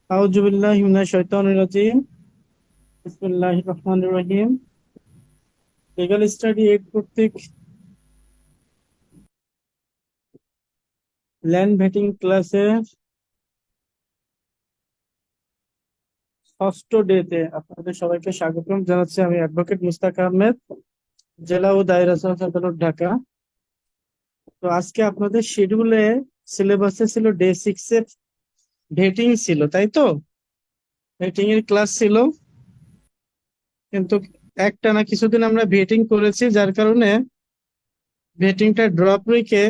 আউযু বিল্লাহি মিনাশ শাইতানির রাজিম। বিসমিল্লাহির রহমানির রহিম। লিগ্যাল স্টাডি এইড কর্তৃক ল্যান্ড ভেটিং ক্লাসে ষষ্ঠ ডেতে আপনাদের সবাইকে স্বাগতম জানাচ্ছি। আমি অ্যাডভোকেট মুস্তাক আহমেদ, জেলা ও দায়রা জজ আদালত, ঢাকা। তো আজকে আপনাদের শিডিউলে সিলেবাসে ছিল ডে 6 এর ভেটিং ছিল, তাই তো? ভেটিং এর ক্লাস ছিল, কিন্তু একটানা কিছুদিন আমরা ভেটিং করেছি, যার কারণে ভেটিংটা ড্রপ রেখে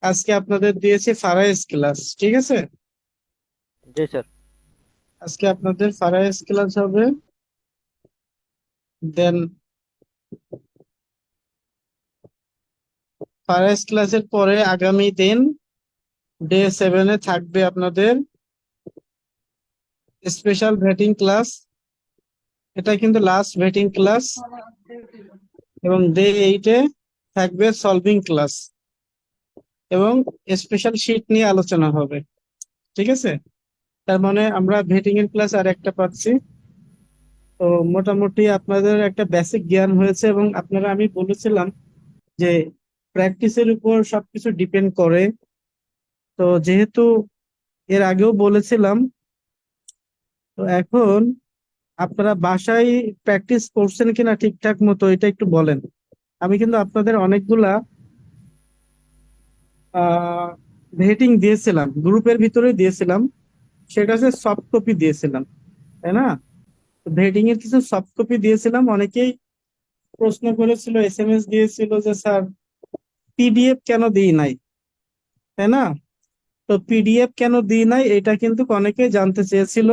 আজকে আপনাদের দিয়েছি ফারাইজ ক্লাস। ঠিক আছে, জি স্যার। আজকে আপনাদের ফারাইজ ক্লাস হবে। দেন ফারাইজ ক্লাসের পরে আগামী দিন ডে 7 থাকবে আপনাদের স্পেশাল ভেটিং ক্লাস। এটা কিন্তু লাস্ট ভেটিং ক্লাস। এবং ডে 8 থাকবে সলভিং ক্লাস এবং স্পেশাল শিট নিয়ে আলোচনা হবে। ঠিক আছে, তার মানে আমরা ভেটিং এর ক্লাস আর একটা পাচ্ছি। তো মোটামুটি আপনাদের একটা বেসিক জ্ঞান হয়েছে, এবং আপনারা, আমি বলেছিলাম যে প্র্যাকটিসের উপর সবকিছু ডিপেন্ড করে। তো যেহেতু এর আগেও বলেছিলাম, তো এখন আপনারা বাসায় প্র্যাকটিস করছেন কিনা ঠিকঠাক মতো, এটা একটু বলেন। আমি কিন্তু আপনাদের অনেকগুলা আহ রেটিং দিয়েছিলাম, গ্রুপের ভিতরে দিয়েছিলাম। সেটা হচ্ছে সফট কপি দিয়েছিলাম, তাই না? ভেটিং এর কিছু সফট কপি দিয়েছিলাম। অনেকেই প্রশ্ন করেছিল, এসএমএস দিয়েছিল যে স্যার পিডিএফ কেন দিই নাই, তাই না? তো পিডিএফ কেন দিই নাই এটা কিন্তু অনেকেই জানতে চেয়েছিল।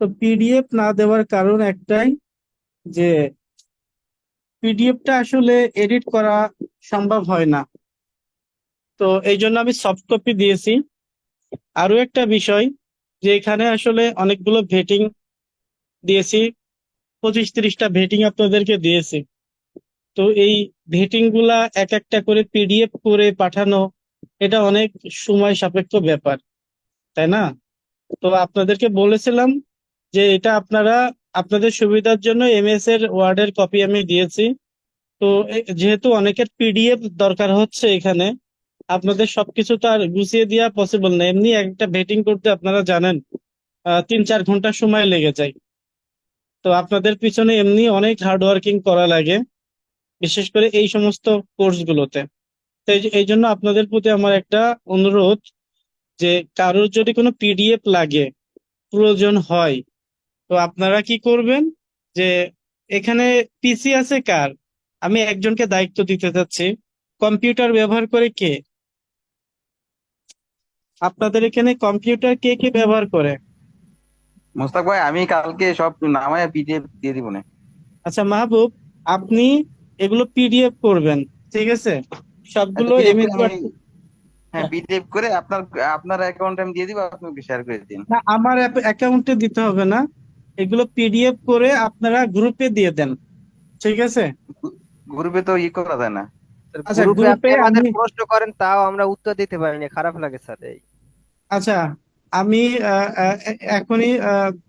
তো পিডিএফ না দেওয়ার কারণ একটাই, যে পিডিএফটা আসলে এডিট করা সম্ভব হয় না। তো এই জন্য আমি সফট কপি দিয়েছি। আরো একটা বিষয়, যে এখানে আসলে অনেকগুলো ভেটিং দিয়েছি, 25-30টা ভেটিং আপনাদেরকে দিয়েছি। তো এই ভেটিং গুলা এক একটা করে পিডিএফ করে পাঠানো, এটা অনেক সময় সাপেক্ষ ব্যাপার, তাই না? তো আপনাদেরকে বলেছিলাম যে এটা আপনারা আপনাদের সুবিধার জন্য এমএস এর ওয়ার্ডের কপি আমি দিয়েছি। তো যেহেতু অনেকের পিডিএফ দরকার হচ্ছে এখানে, আপনাদের সবকিছু তো আর গুছিয়ে দেওয়া পসিবল না। এমনি একটা ভেটিং করতে আপনারা জানেন 3-4 ঘন্টা সময় লেগে যায়। তো আপনাদের পিছনে এমনি অনেক হার্ড ওয়ার্কিং করা লাগে, বিশেষ করে এই সমস্ত কোর্স গুলোতে। তো এই জন্য আপনাদের প্রতি আমার একটা অনুরোধ, যে কারোর যদি কোনো পিডিএফ লাগে, প্রয়োজন হয়, তো আপনারা কি করবেন, যে এখানে পিসি আছে কার? আমি একজনকে দায়িত্ব দিতে চাচ্ছি। কম্পিউটার ব্যবহার করে কে? আপনাদের এখানে কম্পিউটার কে কে ব্যবহার করে? মোস্তাক ভাই, আমি কালকে সব নামায় পিডিএফ দিয়ে দিব না। আচ্ছা মাহবুব, আপনি এগুলো পিডিএফ করবেন, ঠিক আছে? আচ্ছা, সবগুলো পিডিএফ এমএস করে আমি, ওয়ার্ড। হ্যাঁ, পিডিএফ করে আপনার আপনার অ্যাকাউন্টে আমি দিয়ে দিব, আপনি শেয়ার করে দিন। না, আমার অ্যাকাউন্টে দিতে হবে না, এগুলো পিডিএফ করে আপনারা গ্রুপে দিয়ে দেন, ঠিক আছে? গ্রুপে তো করা যায় না। স্যার, আচ্ছা, গ্রুপে আপনি গ্রুপে আমাদের আমি, প্রশ্ন করেন তাও আমরা উত্তর দিতে পারি না, খারাপ লাগে স্যার এই। আচ্ছা, আমি এখনই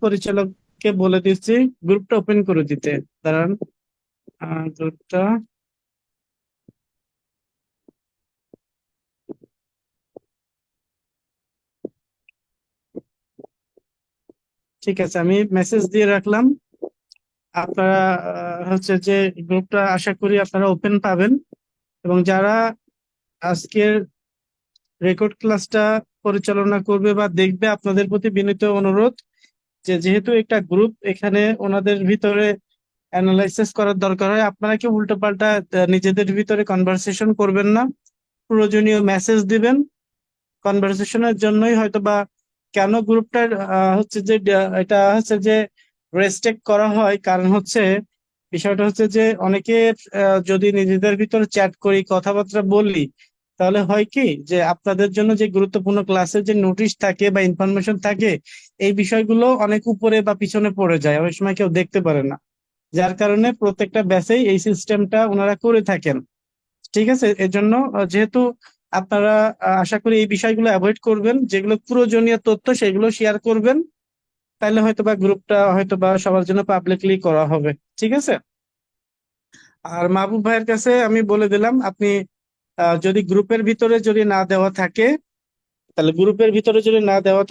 পরিচালককে বলে দিচ্ছি গ্রুপটা ওপেন করে দিতে। দাঁড়ান, গ্রুপটা, ঠিক আছে, আমি মেসেজ দিয়ে রাখলাম। আপনারা হচ্ছে যে গ্রুপটা আশা করি আপনারা ওপেন পাবেন। এবং যারা আজকের রেকর্ড ক্লাসটা পরিচালনা করবে বা দেখবে, আপনাদের প্রতি বিনীত অনুরোধ, যে যেহেতু একটা গ্রুপ, এখানে ওনাদের ভিতরে অ্যানালাইসিস করার দরকার হয়, আপনারা কি উল্টোপাল্টা নিজেদের ভিতরে কনভারসেশন করবেন না। প্রয়োজনীয় মেসেজ দিবেন। কনভারসেশনের জন্যই হয়তো বা, কেন গ্রুপটার হচ্ছে যে এটা হচ্ছে যে রেস্ট্রিক্ট করা হয়, কারণ হচ্ছে, বিষয়টা হচ্ছে যে অনেকে যদি নিজেদের ভিতরে চ্যাট করি, কথাবার্তা বলি, তাহলে হয় কি, যে আপনাদের জন্য যে গুরুত্বপূর্ণ ক্লাসের যে নোটিশ থাকে বা ইনফরমেশন থাকে, এই বিষয়গুলো অনেক উপরে বা পিছনে পড়ে যায়, অনেক সময় কেউ দেখতে পারে না। যার কারণে প্রত্যেকটা ব্যাচেই এই সিস্টেমটা ওনারা করে থাকেন। ঠিক আছে, এর জন্য যেহেতু আপনারা আশা করি এই বিষয়গুলো অ্যাভয়েড করবেন, যেগুলো প্রয়োজনীয় তথ্য সেগুলো শেয়ার করবেন, তাহলে হয়তোবা গ্রুপটা হয়তোবা সবার জন্য পাবলিকলি করা হবে। ঠিক আছে? আর মাহবুব ভাইয়ের কাছে আমি বলে দিলাম, আপনি যদি গ্রুপের ভিতরে যদি না দেওয়া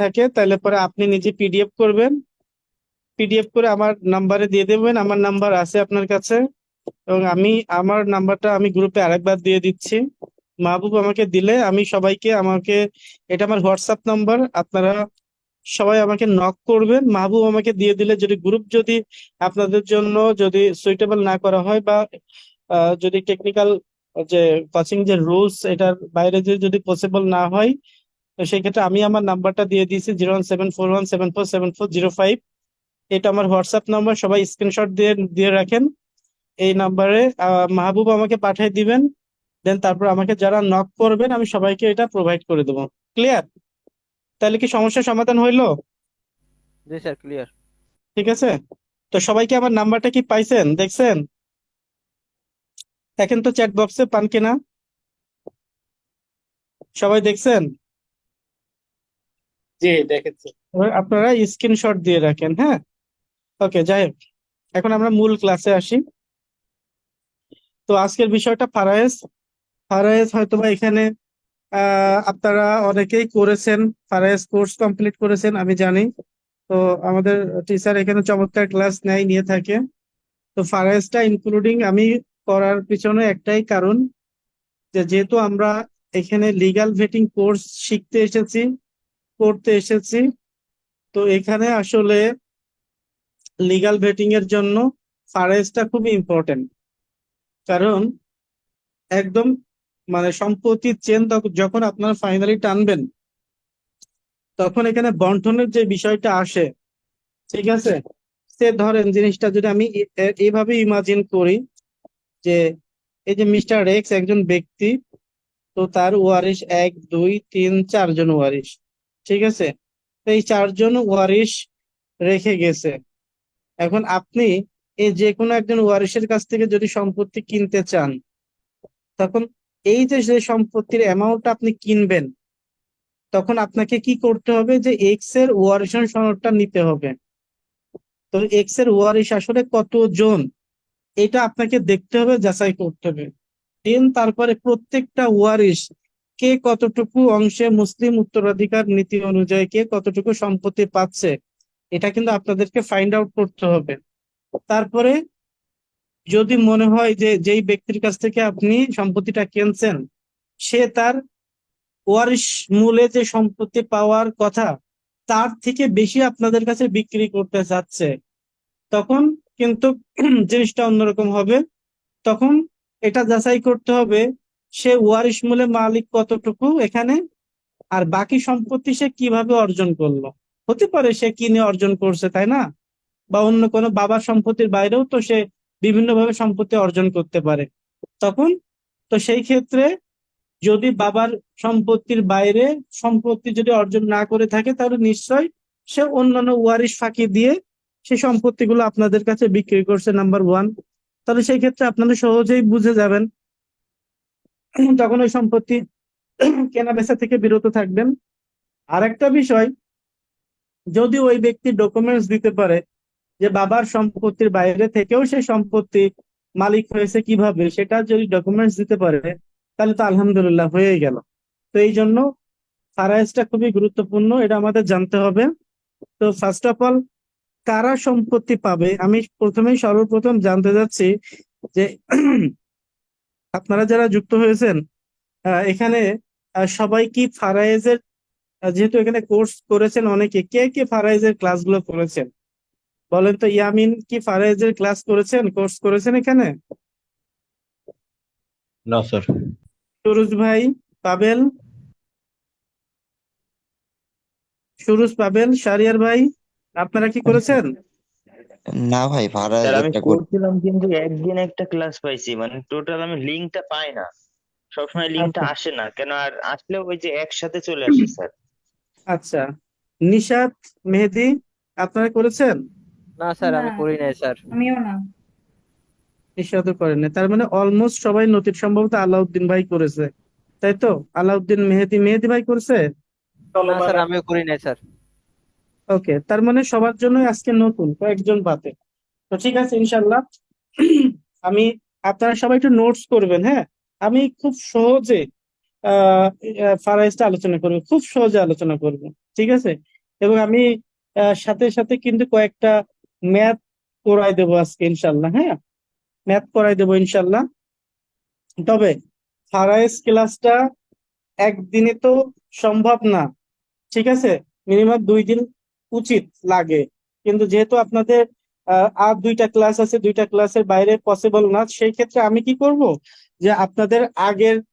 থাকে, তাহলে পরে আপনি নিজে পিডিএফ করবেন, পিডিএফ করে আমার নাম্বারে দিয়ে দেবেন। আমার নাম্বার আছে আপনার কাছে, এবং আমার নাম্বারটা আমি গ্রুপে আরেকবার দিয়ে দিচ্ছি। মাহবুব আমাকে দিলে আমি সবাইকে, এটা আমার হোয়াটসঅ্যাপ নাম্বার, আপনারা সবাই আমাকে নক করবেন। মাহবুব আমাকে দিয়ে দিলে যদি গ্রুপ যদি আপনাদের জন্য যদি সুইটেবল না করা হয়, বা যদি টেকনিক্যাল যে কোচিং যে রুলস এটার বাইরে যদি পসিবল না হয়, তো সেই ক্ষেত্রে আমি আমার নাম্বারটা দিয়ে দিয়েছি 01741747405। এটা আমার হোয়াটসঅ্যাপ নাম্বার, সবাই স্ক্রিনশট দিয়ে দিয়ে রাখেন। এই নাম্বারে মাহবুব আমাকে পাঠিয়ে দিবেন, দেন তারপর আমাকে যারা নক করবেন আমি সবাইকে এটা প্রোভাইড করে দেবো। ক্লিয়ার? তাহলে কি সমস্যার সমাধান হইলো? জি স্যার, ক্লিয়ার। ঠিক আছে। তো সবাইকে আমার নাম্বারটা কি পাইছেন, দেখছেন? দেখেন তো চ্যাট বক্সে, পান কিনা? সবাই দেখছেন? জি দেখেছি। এবার আপনারা স্ক্রিনশট দিয়ে রাখেন, হ্যাঁ? ওকে, যাই হোক, এখন আমরা মূল ক্লাসে আসি। তো আজকের বিষয়টা ফারায়েজ। ফারায়েজ হয়তোবা এখানে আপনারা অনেকেই করেছেন, ফারায়েজ কোর্স কমপ্লিট করেছেন আমি জানি। তো আমাদের টিচার এখানে চমৎকার ক্লাস নিয়ে থাকে। তো ফারায়েজটা ইনক্লুডিং আমি করার পিছনে একটাই কারণ, যেহেতু আমরা এখানে লিগ্যাল ভেটিং কোর্স শিখতে এসেছি, করতে এসেছি, তো এখানে আসলে লিগ্যাল ভেটিং এর জন্য ফারায়েজটা খুবই ইম্পর্টেন্ট। কারণ একদম মানে সম্পত্তির চেন যখন আপনারা ফাইনালি টানবেন, তখন এখানে বন্টনের যে বিষয়টা আসে, ঠিক আছে? সে ধরেন জিনিসটা যদি আমি এইভাবে ইমাজিন করি, যে এই যে মিস্টার এক্স একজন ব্যক্তি, তো তার ওয়ারিশ 1 2 3 4 জন ওয়ারিশ, ঠিক আছে? তো এই 4 জন ওয়ারিশ রেখে গেছে। এখন আপনি এই যে কোনো একজন ওয়ারিশের কাছ থেকে যদি সম্পত্তি কিনতে চান, তখন এই যে যে সম্পত্তির অ্যামাউন্ট আপনি কিনবেন, তখন আপনাকে কি করতে হবে, যে এক্স এর ওয়ারিশন সনদটা নিতে হবে। তো এক্স এর ওয়ারিশ আসলে কতজন, এটা আপনাকে দেখতে হবে, যাচাই করতে হবে। দেন তারপরে প্রত্যেকটা ওয়ারিশ কে কতটুকু অংশে মুসলিম উত্তরাধিকার নীতি অনুযায়ী কে কতটুকু সম্পত্তি পাচ্ছে, এটা কিন্তু আপনাদেরকে ফাইন্ড আউট করতে হবে। তারপরে যদি মনে হয় যে যেই ব্যক্তির কাছ থেকে আপনি সম্পত্তিটা কিনছেন, সে তার ওয়ারিশ মূলে যে সম্পত্তি পাওয়ার কথা, তার থেকে বেশি আপনাদের কাছে বিক্রি করতে চাচ্ছে, তখন কিন্তু জিনিসটা অন্যরকম হবে। তখন এটা যাচাই করতে হবে, সে ওয়ারিশ মূলে মালিক কতটুকু এখানে, আর বাকি সম্পত্তি সে কিভাবে অর্জন করলো। হতে পারে সে কিনে অর্জন করছে, তাই না? বা অন্য কোনো বাবার সম্পত্তির বাইরেও তো সে বিভিন্নভাবে সম্পত্তি অর্জন করতে পারে। তখন তো সেই ক্ষেত্রে যদি বাবার সম্পত্তির বাইরে সম্পত্তি যদি অর্জন না করে থাকে, তাহলে নিশ্চয় সে অন্যান্য ওয়ারিশ ফাঁকি দিয়ে সেই সম্পত্তিগুলো আপনাদের কাছে বিক্রি করছে, নাম্বার ওয়ান। তাহলে সেই ক্ষেত্রে আপনারা সহজেই বুঝে যাবেন, তখন ওই সম্পত্তি কেনা বেচা থেকে বিরত থাকবেন। আরেকটা বিষয়, যদি ওই ব্যক্তি ডকুমেন্টস দিতে পারে যে বাবার সম্পত্তির বাইরে থেকেও সে সম্পত্তি মালিক হয়েছে কিভাবে, সেটা যদি ডকুমেন্টস দিতে পারে, তাহলে তো আলহামদুলিল্লাহ হয়ে গেল। তো এই জন্য ফারায়েজটা খুবই গুরুত্বপূর্ণ, এটা আমাদের জানতে হবে। তো ফার্স্ট অফ অল, কারা সম্পত্তি পাবে, আমি প্রথমেই সর্বপ্রথম জানতে যাচ্ছি যে আপনারা যারা যুক্ত হয়েছেন এখানে, সবাই কি ফারায়েজের, যেহেতু এখানে কোর্স করেছেন অনেকে, কে কে ফারায়েজের ক্লাসগুলো করেছেন বলেন তো? ইয়ামিন কি ফারায়েজের ক্লাস করেছেন, কোর্স করেছেন এখানে? না স্যার। সুরজ ভাই, পাবেল, শাহরিয়ার ভাই, আপনারা কি করেছেন? না ভাই, ভাড়া স্যার আমি যেটা করছিলাম কিন্তু একদিন একটা ক্লাস পাইছি, মানে টোটাল আমি লিঙ্কটা পাই না, সবসময় লিঙ্কটা আচ্ছা আসে না কেন, আর আসলেও ওই যে একসাথে চলে আসে স্যার। আচ্ছা। নিশাত, মেহেদি, আপনারা করেছেন? না স্যার, না, আমি করি নাই স্যার। আমিও না। নিশাতও করেন না, তার মানে অলমোস্ট সবাই নতিব, সম্ভবত আলাউদ্দিন ভাই করেছে, তাই তো? আলাউদ্দিন মেহেদি, মেহেদি ভাই করছে? না স্যার, আমিও করি নাই স্যার। ওকে, তার মানে সবার জন্য আজকে নতুন, কয়েকজন বাদে। তো ঠিক আছে ইনশাল্লাহ। আমি, আপনারা সবাই একটু নোটস করবেন, হ্যাঁ। আমি খুব সহজে ফারাইজটা আলোচনা করবো, খুব সহজে আলোচনা করবো, ঠিক আছে। এবং আমি সাথে সাথে কিন্তু কয়েকটা ম্যাথ করাই দেবো আজকে ইনশাল্লাহ, হ্যাঁ। ম্যাথ করাই দেবো ইনশাল্লাহ। তবে ফারাইজ ক্লাসটা একদিনে তো সম্ভব না, ঠিক আছে। মিনিমাম 2 দিন উচিত লাগে, কিন্তু যেহেতু আপনাদের আর 2টা ক্লাস আছে, 2টা ক্লাসের বাইরে পসিবল না, সেই ক্ষেত্রে আমি কি করব, যে আপনাদের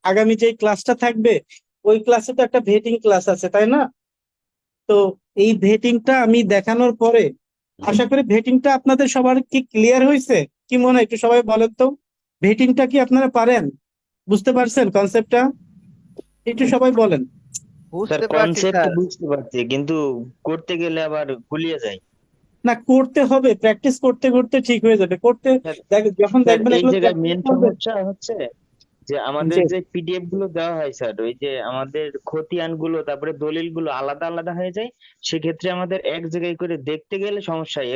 আগামী যে ক্লাসটা থাকবে, ওই ক্লাসে তো একটা ভেটিং ক্লাস আছে, তাই না? তো এই ভেটিংটা আমি দেখানোর পরে আশা করি ভেটিংটা আপনাদের সবার কি ক্লিয়ার হয়েছে? কি মনে হয়, একটু সবাই বলেন তো, ভেটিংটা কি আপনারা পারেন? বুঝতে পারছেন কনসেপ্টটা? একটু সবাই বলেন। স্যার বুঝতে পারছি কনসেপ্ট স্যার। বুঝতে পারছি, কিন্তু করতে গেলে আবার গুলিয়ে যায়। না, করতে হবে, প্র্যাকটিস করতে করতে ঠিক হয়ে যাবে। স্যার যখন স্যার, দেখবেন এই এগুলো জায়গায় প্র্যাকটিস মেন করবেন। সমস্যা হচ্ছে যে আমাদের যে যে পিডিএফ গুলো দেওয়া হয় স্যার, ওই যে আমাদের খতিয়ান গুলো তারপরে দলিল গুলো আলাদা আলাদা হয়ে যায়। সেক্ষেত্রে আমাদের এক জায়গায় করে দেখতে গেলে সমস্যা হয়।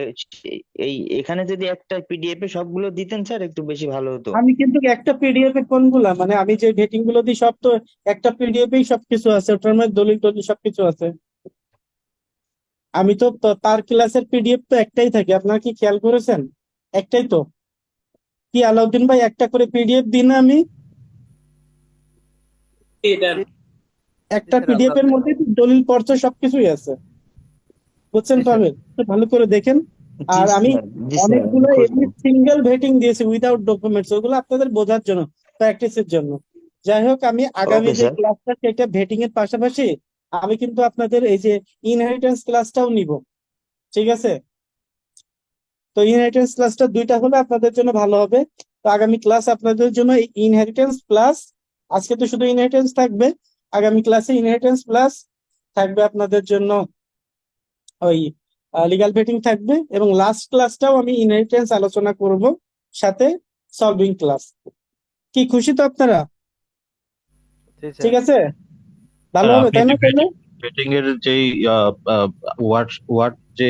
এই এখানে যদি একটা পিডিএফ এ সবগুলো দিতেন স্যার, একটু বেশি ভালো হতো। আমি কিন্তু একটা পিডিএফ এ কোনগুলা, মানে আমি যে ডেটিং গুলো দিই সব তো একটা পিডিএফ এই সবকিছু আছে, ওটার মধ্যে দলিল টলিল সবকিছু আছে। আমি তো তার ক্লাসের পিডিএফ তো একটাই থাকে, আপনারা কি খেয়াল করেছেন? একটাই তো। কি আলাউদ্দিন ভাই, একটা করে পিডিএফ দিন না আমি? জি জি একটা স্যার, পিডিএফ এর মধ্যে তো দলিল পড়ছে সবকিছুই আছে, বুঝছেন জি তো? স্যার। আমি একটু ভালো করে দেখেন। জি আর আমি স্যার, জি স্যার, আমি অনেকগুলো এমনি খুঁজবো। সিঙ্গেল ভেটিং দিয়েছি উইদাউট ডকুমেন্টস, ওগুলো আপনাদের বোঝার জন্য, প্র্যাকটিসের জন্য। যাই হোক, আমি আগামী ওকে যে স্যার। ক্লাসটা সেটা ভেটিং এর পাশাপাশি আমি কিন্তু আপনাদের এই যে ইনহেরিটেন্স ক্লাসটাও নিব, ঠিক আছে। তো ইনহেরিটেন্স ক্লাসটা 2টা হলে আপনাদের জন্য ভালো হবে। তো আগামী ক্লাস আপনাদের জন্য ইনহেরিটেন্স প্লাস, আজকে তো শুধু ইনহেরিটেন্স থাকবে, আগামী ক্লাসে ইনহেরিটেন্স প্লাস থাকবে আপনাদের জন্য ওই লিগ্যাল ভেটিং থাকবে, এবং লাস্ট ক্লাসটাও আমি ইনহেরিটেন্স আলোচনা করব, সাথে সলভিং ক্লাস। কি খুশি তো আপনারা? জি ঠিক স্যার। আছে, ভালো স্যার হবে আপনি তাই যে না তাহলে? বেটিং এর যেই ওয়ার্ড ওয়ার্ড যে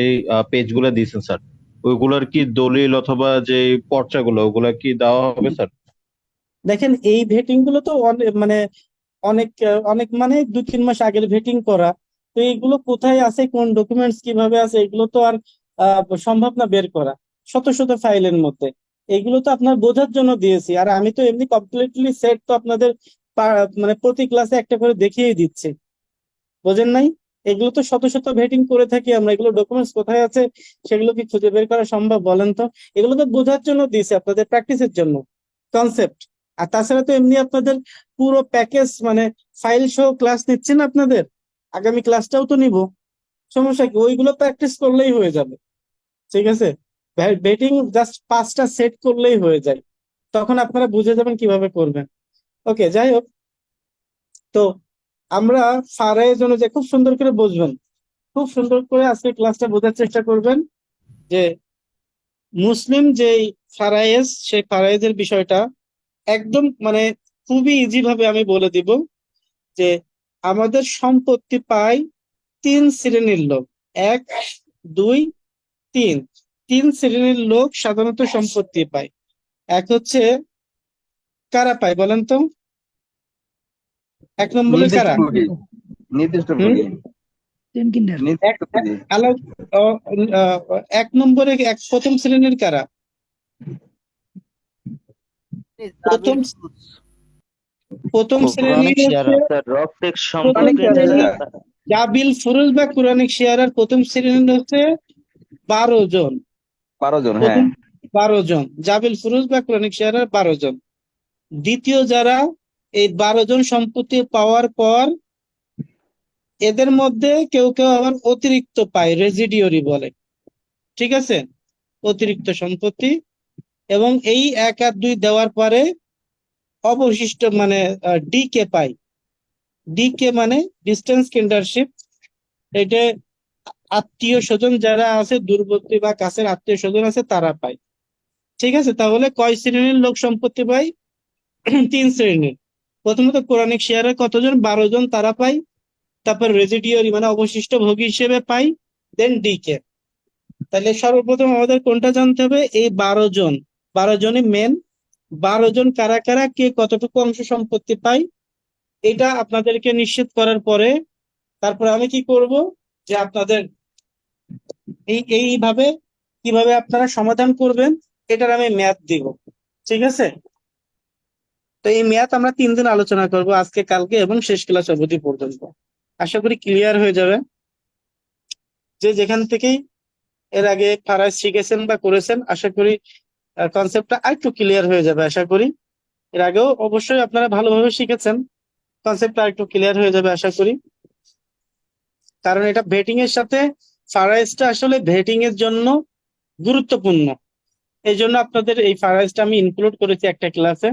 পেজ গুলো দিয়েছেন স্যার, ওইগুলোর কি দলিল অথবা যে পর্চাগুলো ওগুলা কি দেওয়া হবে স্যার? দেখেন, এই ভেটিং গুলো তো অনেক মানে অনেক মানে 2-3 মাস আগের ভেটিং করা। তো এইগুলো কোথায় আছে, কোন ডকুমেন্টস কিভাবে আছে, এগুলো তো আর সম্ভব না বের করা শত শত ফাইলের মধ্যে। এগুলো তো আপনার বোঝার জন্য দিয়েছি, আর আমি তো এমনি কমপ্লিটলি সেট তো আপনাদের মানে প্রতি ক্লাসে একটা করে দেখিয়ে দিচ্ছি, বোঝেন নাই? এগুলো তো শত শত ভেটিং করে থাকি আমরা, এগুলো ডকুমেন্টস কোথায় আছে সেগুলো কি খুঁজে বের করা সম্ভব বলেন তো? এগুলো তো বোঝার জন্য দিয়েছি, আপনাদের প্র্যাকটিসের জন্য, কনসেপ্ট। আর তাছাড়া তো এমনি আপনাদের পুরো প্যাকেজ মানে ফাইল সহ ক্লাস নিচ্ছি না আপনাদের, আগামী ক্লাসটাও তো নিব। সমস্যা কি, ওইগুলো প্র্যাকটিস করলেই হয়ে যাবে, ঠিক আছে। বেটিং জাস্ট 5টা সেট করলেই হয়ে যায়, তখন আপনারা বুঝে যাবেন কিভাবে করবেন। ওকে, যাই হোক। তো আমরা ফারাইজ অনুযায়ী খুব সুন্দর করে বুঝবেন, খুব সুন্দর করে আজকে ক্লাসটা বোঝার চেষ্টা করবেন, যে মুসলিম যেই ফারায়েজ, সেই ফারায়েজের বিষয়টা একদম মানে খুবই ইজি ভাবে আমি বলে দিব, যে আমাদের সম্পত্তি পায় 3 শ্রেণীর লোক। 1, 2, 3, 3 শ্রেণীর লোক সাধারণত সম্পত্তি পায়। এক হচ্ছে, কারা পায় বলেন তো? 1 নম্বরে নির্দিষ্ট কারা? লোকে, নির্দিষ্ট হুম লোকে, এক নির্দিষ্ট লোকে। আলাউ আহ, আহ, 1 নম্বরে প্রথম শ্রেণীর কারা? প্রথম জাবিল ফুরুজ। প্রথম শ্রেণী কোরআনিক হচ্ছে, শেয়ার স্যার, রব টেক্স প্রথম অনেক সম্পর্কে আছে শ্রেণী যারা স্যার, জাবিল ফুরুজ বা কুরানিক শেয়ারার প্রথম শ্রেণী হচ্ছে 12 জন। 12 জন, হ্যাঁ। প্রথম 12 জন জাবিল ফুরুজ বা কুরানিক শেয়ারার 12 জন। দ্বিতীয় যারা, এই 12 জন সম্পত্তি পাওয়ার পর এদের মধ্যে কেউ কেউ আবার অতিরিক্ত পায়, রেজিডিওরি বলে, ঠিক আছে, অতিরিক্ত সম্পত্তি। এবং এই 1 আর 2 দেওয়ার পরে অবশিষ্ট মানে ডি কে পায়। ডি কে মানে ডিস্টেন্স কিন্ডারশিপ। এটা আত্মীয় স্বজন যারা আছে, দূরবর্তী বা কাছের আত্মীয় স্বজন আছে, তারা পায়, ঠিক আছে। তাহলে কয় শ্রেণীর লোক সম্পত্তি পায়? 3 শ্রেণীর। প্রথমত কোরআনিক শেয়ারে কতজন, 12 জন তারা পায়। তারপর রেজিডিউয়ারি মানে অবশিষ্ট ভোগী হিসেবে পাই, দেন ডি কে। তাহলে সর্বপ্রথম আমাদের কোনটা জানতে হবে, এই 12 জন, 12 জনই মেন। 12 জন কারা কারা, কে কতটুকু অংশ সম্পত্তি পাই, এটা আপনাদেরকে নিশ্চিত করার পরে তারপর আমি কি করব, যে আপনাদের এইভাবে কিভাবে আপনারা সমাধান করবেন এটার আমি ম্যাথ দিব। ঠিক আছে? তো এই ম্যাথ আমরা 3 দিন আলোচনা করব, আজকে, কালকে এবং শেষ ক্লাস অবধি পর্যন্ত। আশা করি ক্লিয়ার হয়ে যাবে। যে যেখান থেকেই এর আগে ফারাজ শিখেছেন বা করেছেন, আশা করি কনসেপ্টটা আরেকটু ক্লিয়ার হয়ে যাবে। আশা করি এর আগেও অবশ্যই আপনারা ভালোভাবে শিখেছেন, কনসেপ্টটা আরেকটু ক্লিয়ার হয়ে যাবে আশা করি। কারণ এটা ভেটিং এর সাথে ফারাইজটা আসলে ভেটিং এর জন্য গুরুত্বপূর্ণ। এই জন্য আপনাদের এই ফারাইজটা আমি ইনক্লুড করেছি একটা ক্লাসে,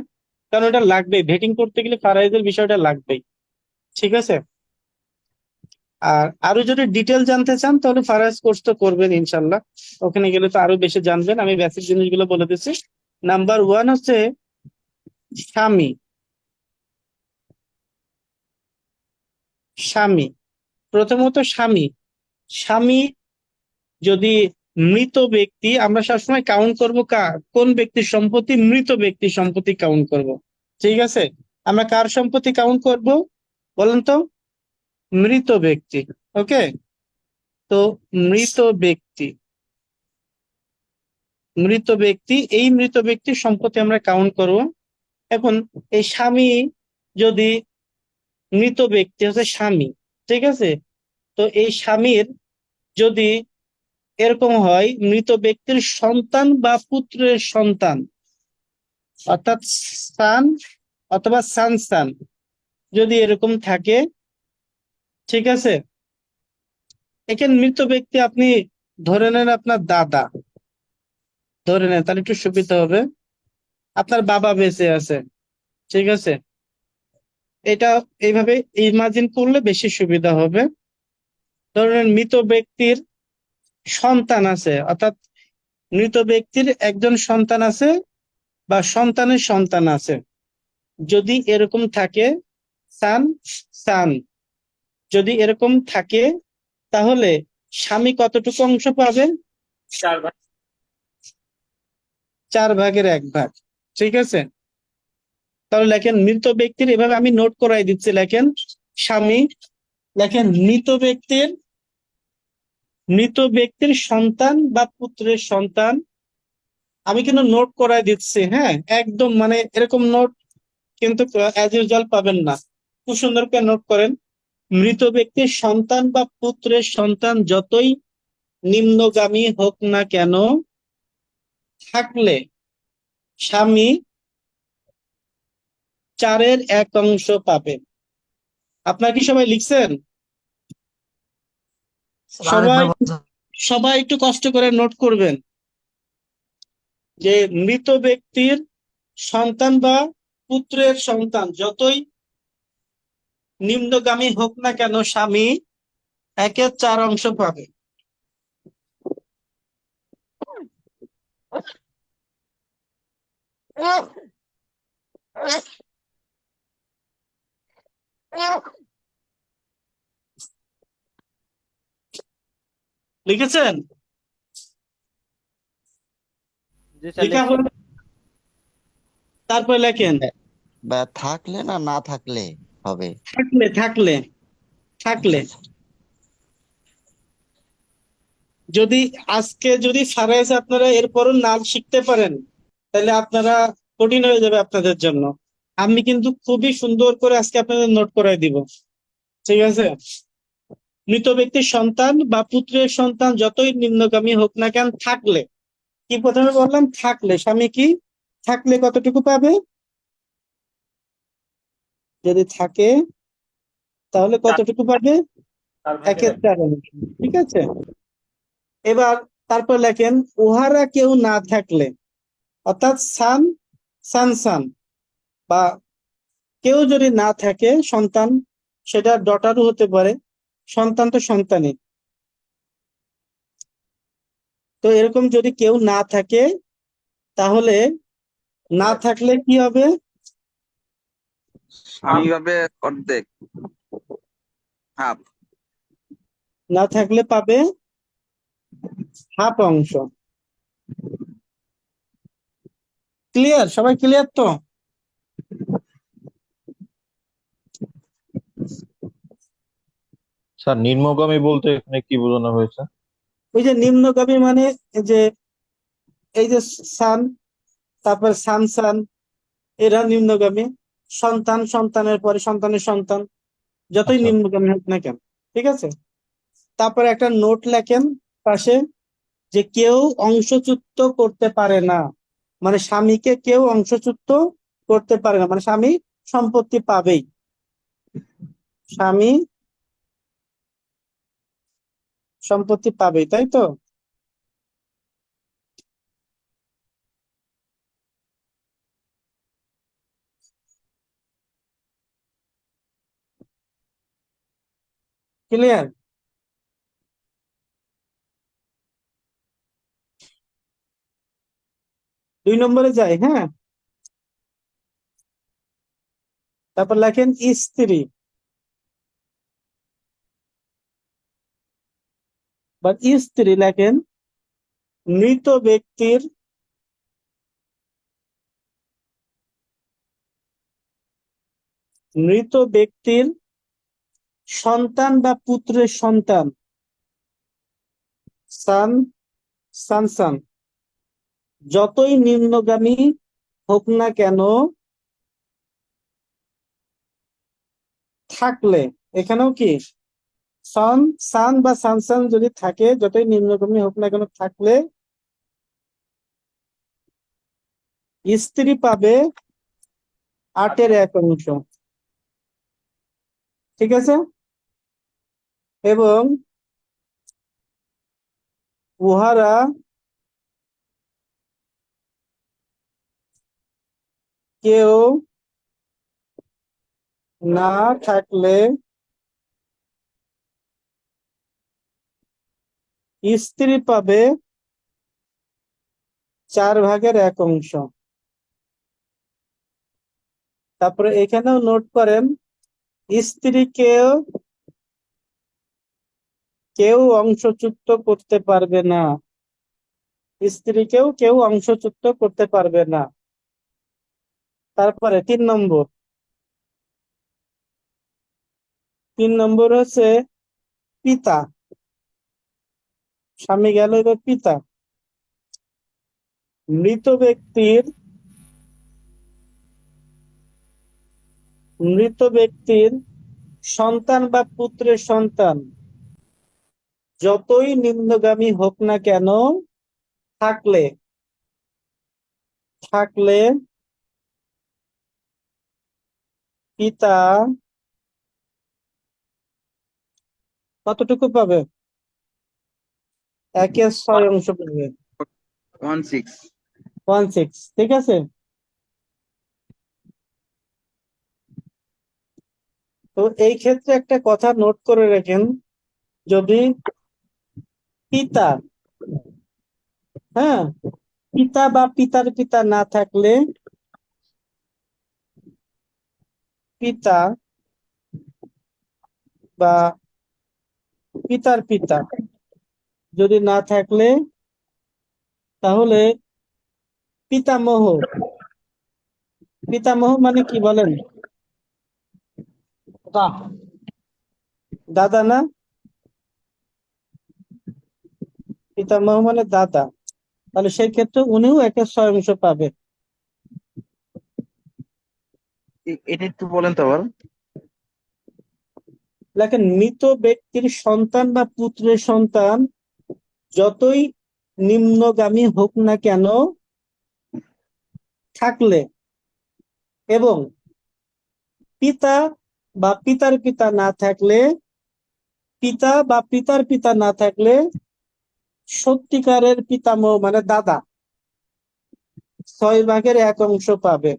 কারণ এটা লাগবেই, ভেটিং করতে গেলে ফারাইজের বিষয়টা লাগবেই। ঠিক আছে? আর আরো যদি ডিটেল জানতে চান তাহলে ফারাইজ কোর্স তো করবেন ইনশাল্লাহ, ওখানে গেলে তো আরো বেশি জানবেন। আমি বেসিক জিনিসগুলো বলে দিচ্ছি। নাম্বার 1 হচ্ছে স্বামী। স্বামী, প্রথমত স্বামী। স্বামী যদি মৃত ব্যক্তি, আমরা সবসময় কাউন্ট করব কোন ব্যক্তির সম্পত্তি, মৃত ব্যক্তির সম্পত্তি কাউন্ট করব। ঠিক আছে? আমরা কার সম্পত্তি কাউন্ট করব বলেন তো? মৃত ব্যক্তি। ওকে, তো মৃত ব্যক্তি, মৃত ব্যক্তি, এই মৃত ব্যক্তির সম্পত্তি আমরা কাউন্ট করব। এখন এই স্বামী যদি, মৃত ব্যক্তি হচ্ছে স্বামী, ঠিক আছে? তো এই স্বামীর যদি এরকম হয়, মৃত ব্যক্তির সন্তান বা পুত্রের সন্তান, অর্থাৎ সান অথবা সান যদি এরকম থাকে, ঠিক আছে? এখানে মৃত ব্যক্তি আপনি ধরে নেন আপনার দাদা, ধরে নেন, তাহলে একটু সুবিধা হবে। আপনার বাবা বেঁচে আছে, ঠিক আছে? এটা এইভাবে ইমাজিন করলে বেশি সুবিধা হবে। ধরে নেন মৃত ব্যক্তির সন্তান আছে, অর্থাৎ মৃত ব্যক্তির একজন সন্তান আছে বা সন্তানের সন্তান আছে। যদি এরকম থাকে, সান সান যদি এরকম থাকে, তাহলে স্বামী কতটুকু অংশ পাবে? 4/1 ঠিক আছে? তাহলে লেখেন মৃত ব্যক্তির, এভাবে আমি নোট করাই দিচ্ছি, লেখেন স্বামী, লেখেন মৃত ব্যক্তির সন্তান বা পুত্রের সন্তান। আমি কিন্তু নোট করাই দিচ্ছি, হ্যাঁ, একদম মানে এরকম নোট কিন্তু অ্যাজ ইউজুয়াল পাবেন না। খুব সুন্দর করে নোট করেন। মৃত ব্যক্তির সন্তান বা পুত্রের সন্তান যতই নিম্নগামী হোক না কেন, থাকলে স্বামী 4/1 পাবে। আপনারা কি সবাই লিখছেন? সবাই সবাই একটু কষ্ট করে নোট করবেন যে মৃত ব্যক্তির সন্তান বা পুত্রের সন্তান যতই নিম্নগামী হোক না কেন, স্বামী 1/4 পাবে। লিখেছেন? জি স্যার, লেখা হলো? তারপরে লেখেন বা থাকলে না না থাকলে হবে। থাকলে, থাকলে, থাকলে। আচ্ছা, যদি আজকে যদি ফারাইজ আপনারা এরপরও না শিখতে পারেন, তাহলে আপনারা কঠিন হয়ে যাবে আপনাদের জন্য। আমি কিন্তু খুবই সুন্দর করে আজকে আপনাদের নোট করাই দিব। ঠিক আছে? মৃত ব্যক্তির সন্তান বা পুত্রের সন্তান যতই নিম্নগামী হোক না কেন, থাকলে, কি প্রথমে বললাম থাকলে, স্বামী কি থাকলে কতটুকু পাবে? যদি থাকে তাহলে কতটুকু পাবে? 1/4। ঠিক আছে? এবার তারপর লেখেন উহারা কেউ না থাকলে, অর্থাৎ সান বা কেউ যদি না থাকে, সন্তান, সেটা ডটারও হতে পারে, সন্তান তো সন্তানই। তো এরকম যদি কেউ না থাকে, তাহলে না থাকলে কি হবে? স্বামী পাবে অর্ধেক, হাফ। না থাকলে পাবে হাফ অংশ। ক্লিয়ার? সবাই ক্লিয়ার তো? স্যার নিম্নগামী বলতে এখানে কি বোঝানো হয়েছে? ওই যে নিম্নগামী মানে এই যে সান, তারপর সান এরা নিম্নগামী, সন্তান, সন্তানের পরে সন্তানের সন্তান, যতই আচ্ছা নিম্নগামী হোক না কেন। ঠিক আছে? তারপরে একটা নোট লেখেন পাশে, যে কেউ অংশচ্যুত করতে পারে না, মানে স্বামীকে কেউ অংশচ্যুত করতে পারে না, মানে স্বামী সম্পত্তি পাবেই। স্বামী সম্পত্তি পাবেই, তাই তো? ক্লিয়ার? দুই নম্বরে যাই, হ্যাঁ। তারপর লেখেন স্ত্রী বা স্ত্রী লেখেন মৃত ব্যক্তির সন্তান বা পুত্রের সন্তান, সান সান, যতই নিম্নগামী হোক না কেন থাকলে, এখানেও কি সন সান বা সান যদি থাকে, যতই নিম্নগামী হোক না কেন থাকলে স্ত্রী পাবে 8/1। ঠিক আছে? এবং উহারা কেউ না থাকলে স্ত্রী পাবে 4/1। তারপরে এখানেও নোট করেন, স্ত্রীকেও কেউ অংশচ্যুত করতে পারবে না, স্ত্রীকেও কেউ অংশচ্যুত করতে পারবে না। তারপরে 3 নম্বর হচ্ছে পিতা। স্বামী গেল, এবার পিতা। মৃত ব্যক্তির সন্তান বা পুত্রের সন্তান, যতই নিম্নগামী হোক না কেন থাকলে পিতা কতটুকু পাবে? 1/6 পাবে। 1/6। 1/6। ঠিক আছে? তো এই ক্ষেত্রে একটা কথা নোট করে রাখেন, যদি পিতা, হ্যাঁ, পিতা বা পিতার পিতা না থাকলে, পিতা বা পিতার পিতা যদি না থাকলে, তাহলে পিতামহ। পিতামহ মানে কি বলেন? দাদা না? পিতামহ মানে দাদা। তাহলে সেই ক্ষেত্রে উনিও 1/6 পাবে। এটা একটু বলেন তো আবার। দেখেন, মৃত ব্যক্তির সন্তান বা পুত্রের সন্তান যতই নিম্নগামী হোক না কেন থাকলে, এবং পিতা বা পিতার পিতা না থাকলে, সত্যিকারের পিতামহ মানে দাদা 6/1 পাবে।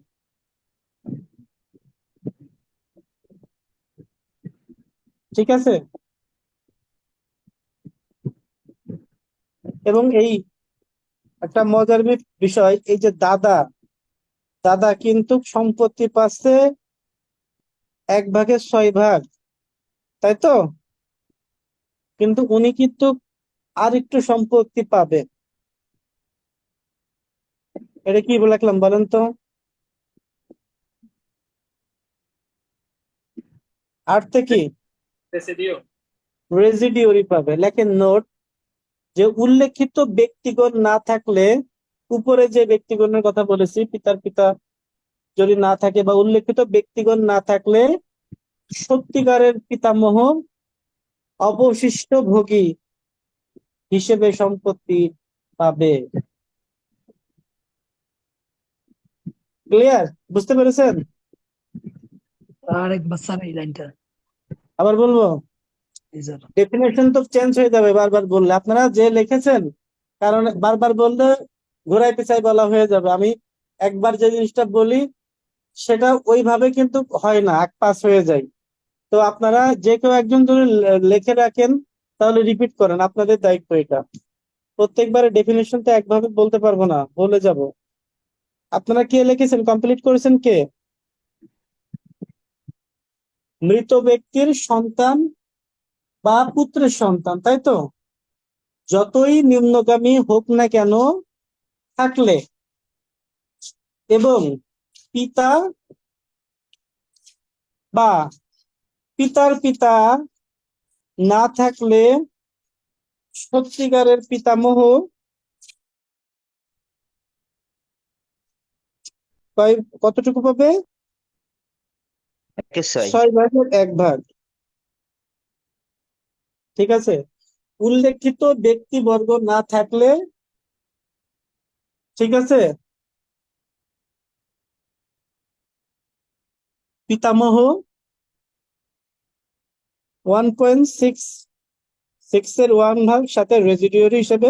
ঠিক আছে? এবং এই একটা মজার বিষয়, এই যে দাদা কিন্তু সম্পত্তি পাচ্ছে 1/6 তাই তো? কিন্তু উনি কিন্তু আর একটু সম্পত্তি পাবে। এটা কি লিখলাম বলেন তো? আর্থে কি রেজিডিওরি পাবে। লেখেন নোট, যে উল্লেখিত ব্যক্তিগণ না থাকলে, উপরে যে ব্যক্তিগণের কথা বলেছি, পিতার পিতা যদি না থাকে বা উল্লেখিত ব্যক্তিগণ না থাকলে সত্যিকারের পিতামহ অবশিষ্ট ভোগী হিসেবে সম্পত্তি পাবে। ক্লিয়ার? বুঝতে পেরেছেন? আরেকবার স্যার এই লাইনটা আবার বলবো? জি স্যার। ডেফিনেশন তো চেঞ্জ হয়ে যাবে বারবার বললে। আপনারা যে লিখেছেন, কারণ বারবার বললে ঘোরাই পেঁচাই বলা হয়ে যাবে। আমি একবার যে জিনিসটা বলি সেটা ওইভাবে কিন্তু হয় না, এক পাস হয়ে যায়। তো আপনারা যে কেউ একজন যদি লিখে রাখেন তাহলে রিপিট করেন, আপনাদের দায়িত্ব এটা। প্রত্যেকবারে ডেফিনেশন তো একভাবে বলতে পারবো না, বলে যাব। আপনারা কে লিখেছেন, কমপ্লিট করেছেন কে? মৃত ব্যক্তির সন্তান বা পুত্রের সন্তান, তাই তো? যতই নিম্নগামী হোক না কেন থাকলে, এবং পিতা বা পিতার পিতা না থাকলে সত্যিকারের পিতামহ কতটুকু পাবে? 1/6। 6/1 ঠিক আছে। উল্লেখিত ব্যক্তিবর্গ না থাকলে, ঠিক আছে, পিতামহ 1.6 সাথে রেজিডিউরি হিসেবে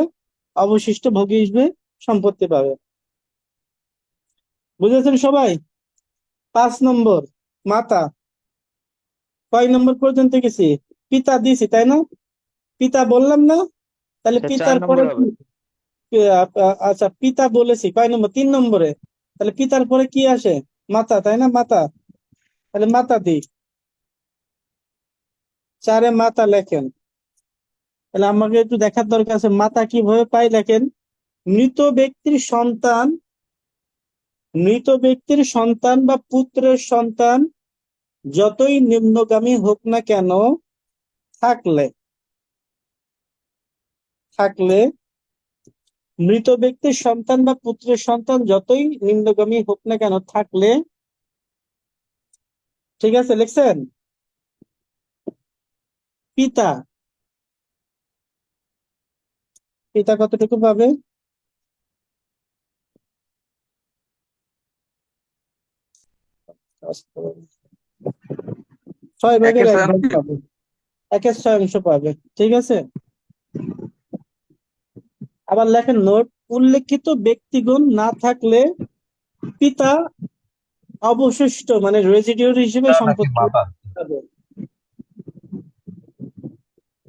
অবশিষ্ট ভোগী হিসেবে সম্পত্তি পাবে। বুঝেছেন সবাই? 5 নম্বর, মাতা। কয় নম্বর পর্যন্ত গেছি? পিতা দিছি, তাই না? পিতা বললাম না? তাহলে স্যার 4 পিতার পরে নম্বর হবে। আচ্ছা, পিতা বলেছি কয় নম্বর? 3 নম্বরে। তাহলে পিতার পরে কি আসে? মাতা, তাই না? মাতা। তাহলে মাতা দি, 4 মাতা লেখেন। তাহলে আমাকে একটু দেখার দরকার আছে মাতা কিভাবে পাই। লেখেন, মৃত ব্যক্তির সন্তান, মৃত ব্যক্তির সন্তান বা পুত্রের সন্তান যতই নিম্নগামী হোক না কেন থাকলে, থাকলে মৃত ব্যক্তির সন্তান বা পুত্রের সন্তান যতই নিম্নগামী হোক না কেন থাকলে, ঠিক আছে, লিখছেন? পিতা, পিতা কতটুকু পাবে? ছয় ভাগের একের এক ছয় ভাগ পাবে, 1/6 পাবে। ঠিক আছে। আবার লেখেন নোট, উল্লেখিত ব্যক্তিগণ না থাকলে পিতা অবশিষ্ট মানে রেজিডিউরি হিসেবে পিতা নাকি সম্পত্তি মাতা? পাবে।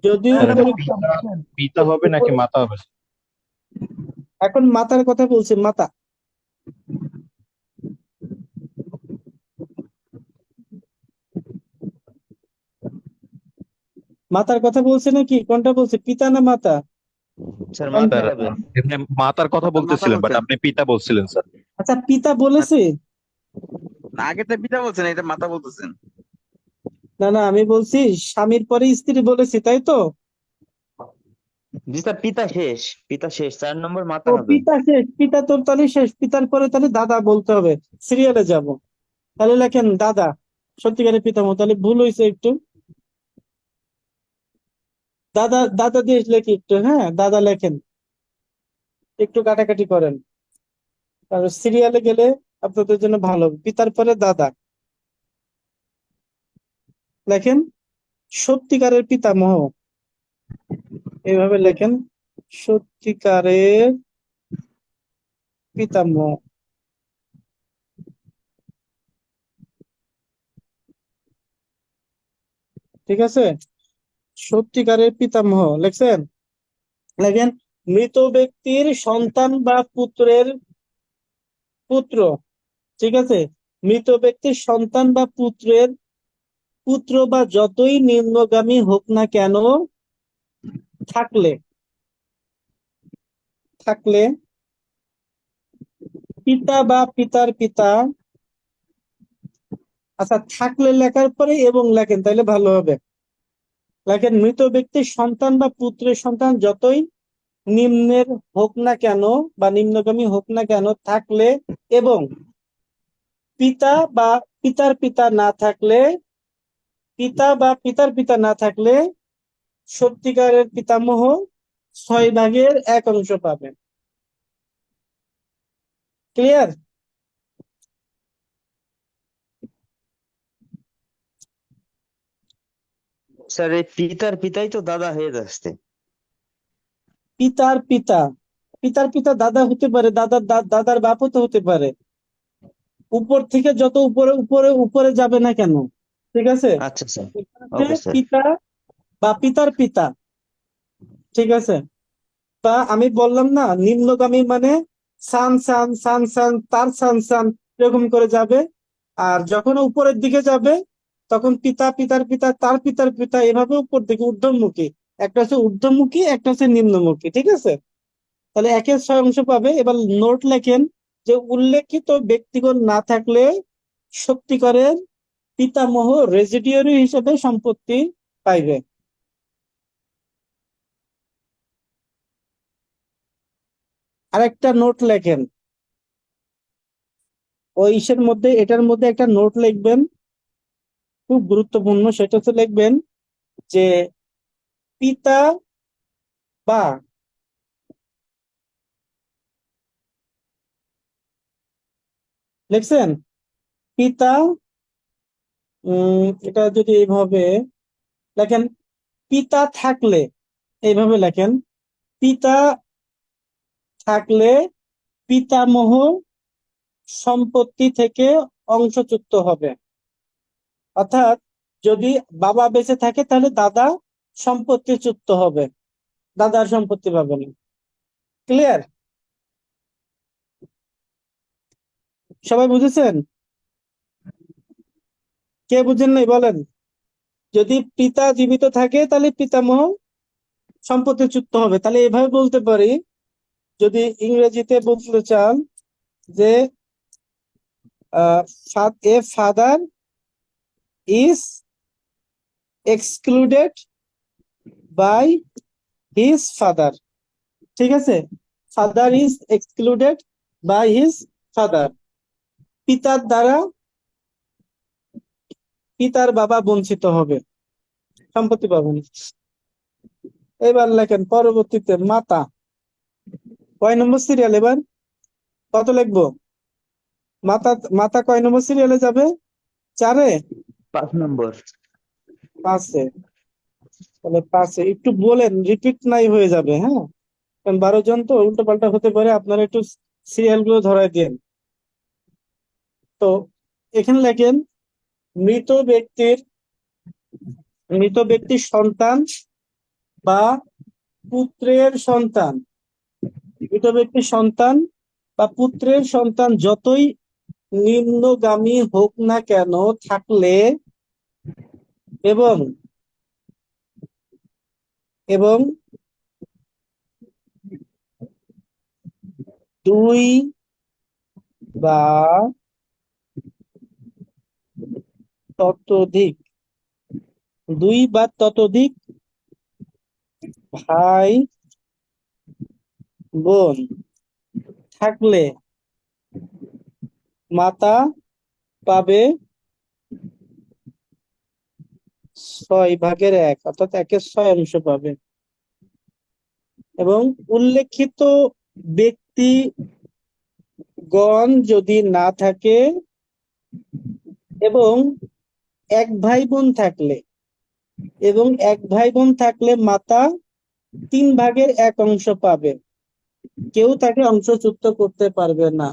যদিও স্যার, এটা উপরোক্ত, পিতা হবে নাকি মাতা হবে? এখন মাতার কথা বলছি, মাতা। মাতার কথা বলছে নাকি? কোনটা বলছে, পিতা না মাতা? স্যার কোনটা? মাতা স্যার, হবে। এমনি মাতার কথা মাতা বলতেছিলেন, বাট বলছেন আপনি পিতা বলছিলেন স্যার। আচ্ছা, পিতা বলেছে? না, আগে তো পিতা বলছেন, এটা মাতা বলতেছেন। না না, আমি বলছি স্বামীর পরে স্ত্রী বলেছি, তাই তো? জি স্যার, পিতা শেষ, পিতা শেষ, 4 নম্বর মাতা ও হবে। পিতা শেষ, পিতা তো তাহলে শেষ, পিতার পরে তাহলে দাদা বলতে হবে, সিরিয়ালে যাব। তাহলে লেখেন দাদা, সত্যিকারের পিতামহ। তাহলে ভুল হয়েছে একটু, দাদা দাদা দিয়ে লেখি একটু, হ্যাঁ দাদা লেখেন, একটু কাটাকাটি করেন, কারণ সিরিয়ালে গেলে আপনাদের জন্য ভালো হবে। পিতার পরে দাদা লেখেন, সত্যিকারের পিতামহ এইভাবে লেখেন, সত্যিকারের পিতামহ। ঠিক আছে, সত্যিকারের পিতামহ লেখছেন? লেখেন, মৃত ব্যক্তির সন্তান বা পুত্রের পুত্র, ঠিক আছে, মৃত ব্যক্তির সন্তান বা পুত্রের পুত্র বা যতই নিম্নগামী হোক না কেন থাকলে থাকলে পিতা বা পিতার পিতা, আচ্ছা থাকলে লেখার পরে এবং লেখেন তাহলে ভালো হবে। লেখেন মৃত ব্যক্তির সন্তান বা পুত্রের সন্তান যতই নিম্নের হোক না কেন বা নিম্নগামী হোক না কেন থাকলে এবং পিতা বা পিতার পিতা না থাকলে, পিতা বা পিতার পিতা না থাকলে সত্যিকারের পিতামহ 6/1 পাবেন। ক্লিয়ার? স্যার এই পিতার পিতাই তো দাদা হয়ে যাচ্ছে। পিতার পিতা, পিতার পিতা দাদা হতে পারে, দাদার বাপও তো হতে পারে। উপর থেকে যত উপরে উপরে উপরে যাবে না কেন, ঠিক আছে? আচ্ছা স্যার, এখানে ওকে স্যার। পিতা বা পিতার পিতা, ঠিক আছে? তা আমি বললাম না নিম্নগামী মানে সান সান সান সান তার সান সান এরকম করে যাবে, আর যখন উপরের দিকে যাবে তখন পিতা পিতার পিতা তার পিতার পিতা এভাবে উপর দিকে ঊর্ধ্বমুখী, একটা হচ্ছে ঊর্ধ্বমুখী একটা হচ্ছে নিম্নমুখী, ঠিক আছে? তাহলে 1/6 পাবে। এবার নোট লেখেন যে উল্লেখিত ব্যক্তিগণ না থাকলে সত্যিকারের পিতামহ রেজিডিয়ারি হিসেবে সম্পত্তি পাইবে। আরেকটা নোট লেখেন ওই ইসের মধ্যে, এটার মধ্যে একটা নোট লিখবেন খুব গুরুত্বপূর্ণ, সেটা হচ্ছে লিখবেন যে পিতা বা লিখছেন পিতা, এটা যদি এইভাবে লেখেন পিতা থাকলে, এইভাবে লেখেন পিতা থাকলে পিতামহ সম্পত্তি থেকে অংশচ্যুত হবে। অর্থাৎ যদি বাবা বেঁচে থাকে তাহলে দাদা সম্পত্তিচ্যুত হবে, দাদার সম্পত্তি পাবে না। ক্লিয়ার? সবাই বুঝেছেন? কে বুঝেন নাই বলেন? যদি পিতা জীবিত থাকে তাহলে পিতামহ সম্পত্তিচ্যুত হবে। তাহলে এভাবে বলতে পারি, যদি ইংরেজিতে বলতে চান যে a father is excluded by his father, ঠিক আছে? Father is excluded by his father, পিতার দ্বারা পিতার বাবা বঞ্চিত হবে, সম্পত্তি পাবেন। এবার লেখেন পরবর্তীতে মাতা, কয় নম্বর সিরিয়াল? এবার কত লিখবো? মাতা, মাতা কয় নম্বর সিরিয়ালে যাবে? 4-এ? 5 নম্বর। 5-এ? তাহলে 5-এ একটু বলেন, রিপিট নাই হয়ে যাবে, হ্যাঁ? কারণ 12 জন তো উল্টো পাল্টা হতে পারে, আপনারা একটু সিরিয়াল গুলো ধরায় দেন। তো এখানে লেখেন মৃত ব্যক্তির সন্তান বা পুত্রের সন্তান, মৃত ব্যক্তির সন্তান বা পুত্রের সন্তান যতই নিম্নগামী হোক না কেন থাকলে এবং এবং 2 বা ততোধিক 2 বা ততোধিক ভাই বোন থাকলে মাতা পাবে 6/1, অর্থাৎ 1/6 পাবে। এবং উল্লেখিত ব্যক্তিগণ যদি না থাকে এবং 1 ভাই বোন থাকলে, মাতা 3/1 পাবে, কেউ তাকে অংশচ্যুত করতে পারবে না।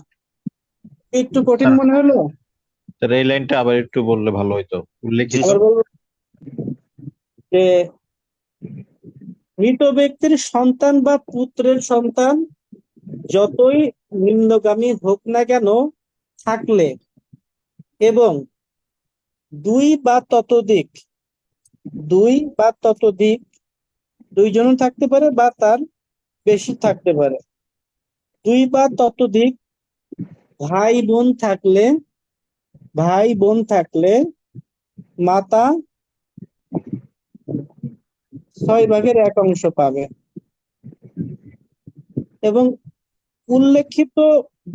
একটু কঠিন স্যার, মনে হলো? স্যার এই লাইনটা আবার একটু বললে ভালো হইতো। উল্লেখিত আবার বলবো যে মৃত ব্যক্তির সন্তান বা পুত্রের সন্তান যতই নিম্নগামী হোক না কেন থাকলে এবং দুই বা ততোধিক, দুই বা ততোধিক, দুইজনও থাকতে পারে বা তার বেশি থাকতে পারে। দুই বা ততোধিক ভাই বোন থাকলে, ভাই বোন থাকলে মাতা 6/1 পাবে। এবং উল্লেখিত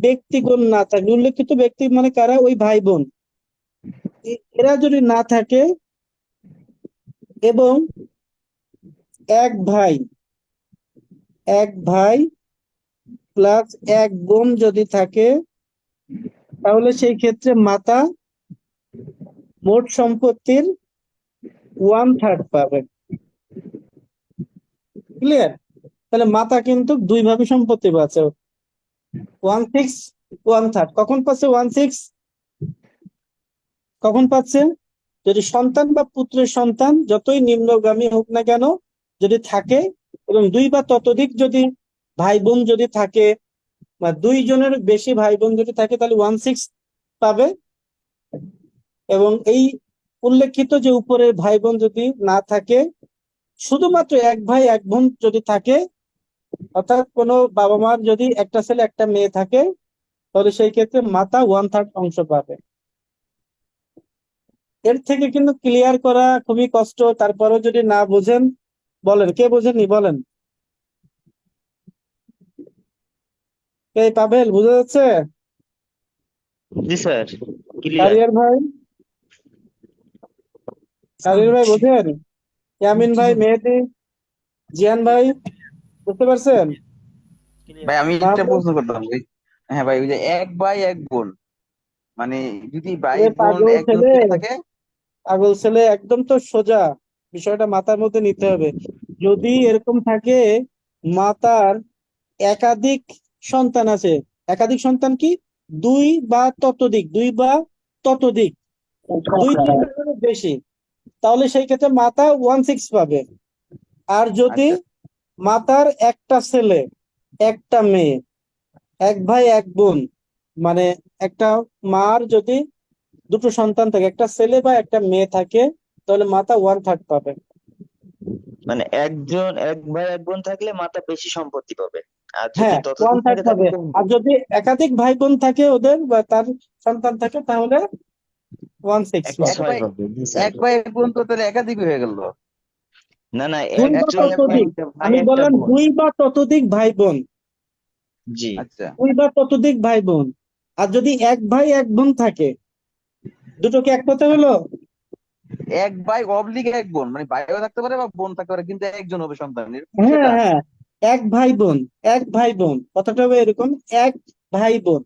ব্যক্তিগণ না থাকলে, উল্লেখিত ব্যক্তি মানে কারা? ওই ভাই বোন। এরা যদি না থাকে এবং এক ভাই, এক ভাই প্লাস এক বোন যদি থাকে, তাহলে সেই ক্ষেত্রে মাতা মোট সম্পত্তির 1/3 পাবে। ক্লিয়ার? তাহলে মাতা কিন্তু দুই ভাবে সম্পত্তি পাচ্ছে, 1/6 1/3। কখন পাচ্ছে 1/6? কখন পাচ্ছে? যদি সন্তান বা পুত্রের সন্তান যতই নিম্নগামী হোক না কেন যদি থাকে, এবং দুই বা ততোধিক যদি ভাই বোন যদি থাকে, বা দুইজনের বেশি ভাই বোন যদি থাকে, তাহলে 1/6 পাবে। এবং এই উল্লেখিত যে উপরের ভাই বোন যদি না থাকে, শুধুমাত্র এক ভাই এক বোন যদি থাকে, অর্থাৎ কোনো বাবা মার যদি একটা ছেলে একটা মেয়ে থাকে, তাহলে সেই ক্ষেত্রে মাতা 1/3 অংশ পাবে। এর থেকে কিন্তু ক্লিয়ার করা খুবই কষ্ট, তারপরেও যদি না বুঝেন বলেন, কে বোঝেননি বলেন। এই পাবেল, বুঝা যাচ্ছে? জি স্যার, ক্লিয়ার। কারিয়ার ভাই, কারিয়ার ভাই বোঝেন? ইয়ামিন ভাই, মেহেদি, জিয়ান ভাই, বুঝতে পারছেন? ভাই আমি একটা মাহবুব, প্রশ্ন করতাম ওই, হ্যাঁ ভাই, ওই যে এক ভাই এক বোন, মানে যদি ভাই এ বোন পাগল একজন ছেলে, করে থাকে। পাগল ছেলে, একদম তো সোজা, বিষয়টা মাথার মধ্যে নিতে হবে। যদি এরকম থাকে, মাতার একাধিক সন্তান আছে, একাধিক সন্তান কি, দুই বা ততোধিক, দুই বা ততোধিক, দুই তিনটার বেশি, তাহলে সেই ক্ষেত্রে মাতা 1/6 পাবে। আর যদি আচ্ছা, মাতার একটা ছেলে একটা মেয়ে, এক ভাই এক বোন, মানে একটা মার যদি দুটো সন্তান থাকে, একটা ছেলে বা একটা মেয়ে থাকে, তাহলে মাতা 1/3 পাবে। মানে একজন এক ভাই এক বোন থাকলে মাতা বেশি সম্পত্তি পাবে, আর যদি হ্যাঁ, ততোধিক 1/3 থাকে তাহলে পাবে। কম আর পাবে। যদি একাধিক ভাই বোন থাকে ওদের বা তার সন্তান থাকে, তাহলে 1/6 এক এক পাবে। ছয় ভাই পাবে, জি স্যার। এক ভাই এক বোন তো তাহলে একাধিক হয়ে গেল। না না, দুই এক বা ভাই একজন এক বোন, ততোধিক, একটা ভাই আমি একটা বললাম বোন। দুই বা ততোধিক ভাই বোন, জি। আচ্ছা, দুই বা ততোধিক ভাই বোন। আর যদি এক ভাই এক বোন থাকে, দুটো কি এক কথা হলো? এক ভাই অবলিক এক বোন, মানে ভাইও থাকতে পারে বা বোন থাকতে পারে, কিন্তু একজন হবে সন্তান, এরকম কিছু হ্যাঁ একটা। হ্যাঁ, এক ভাই বোন, এক ভাই বোন, কথাটা হবে এরকম, এক ভাই বোন।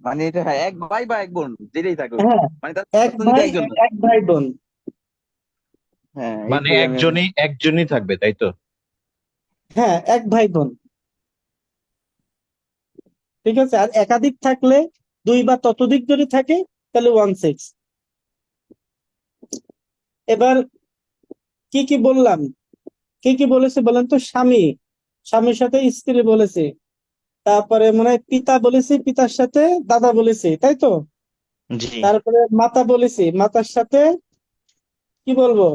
মানে এটা হ্যাঁ, এক ভাই বা এক বোন যেটাই থাকুক, হ্যাঁ, মানে তার এক সন্তান যদি ভাই একজন হয়। এক ভাই বোন। হ্যাঁ, মানে এইটাই আমি। একজনই থাকবে, তাই তো? হ্যাঁ, এক ভাই বোন, ঠিক আছে। আর একাধিক থাকলে, দুই বা ততোধিক যদি থাকে, তাহলে 1/6। এবার কি কি বললাম, কি কি বলেছে বলেন তো? স্বামী, স্বামীর সাথে স্ত্রী বলেছে, তারপরে মনে হয় পিতা বলেছি, পিতার সাথে দাদা বলেছি, তাই তো? জি। তারপরে মাতা বলেছি, মাতার সাথে কি বলবো,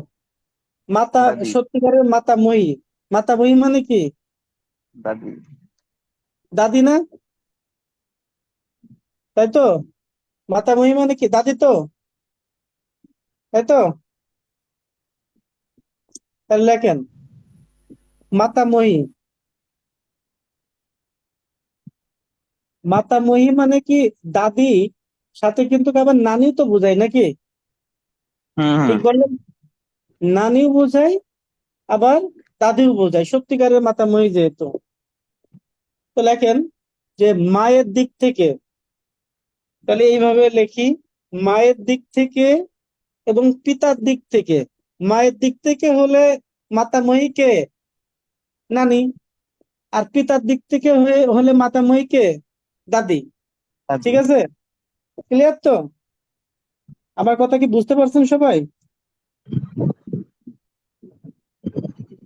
মাতা, দাদি, সত্যিকারের মাতা মহি। মাতা মহি মানে কি? দাদি। দাদি না? তাই তো? মাতা মহি মানে কি? দাদি তো, তাই তো? তাহলে লেখেন মাতা মহি। মাতা মহি মানে কি? দাদি, সাথে কিন্তু আবার নানি তো বোঝায় নাকি? হুম হুম। ঠিক বললাম? নানিও বোঝায়, আবার দাদিও বোঝায়, সত্যিকারের মাতা মহি যেহেতু। তো লেখেন যে মায়ের দিক থেকে, তাহলে এইভাবে লিখি, মায়ের দিক থেকে এবং পিতার দিক থেকে। মায়ের দিক থেকে হলে মাতামহী কে? নানি। আর পিতার দিক থেকে হলে মাতামহী কে? দাদি। দাদি। ঠিক আছে? ক্লিয়ার তো? আমার কথা কি বুঝতে পারছেন সবাই?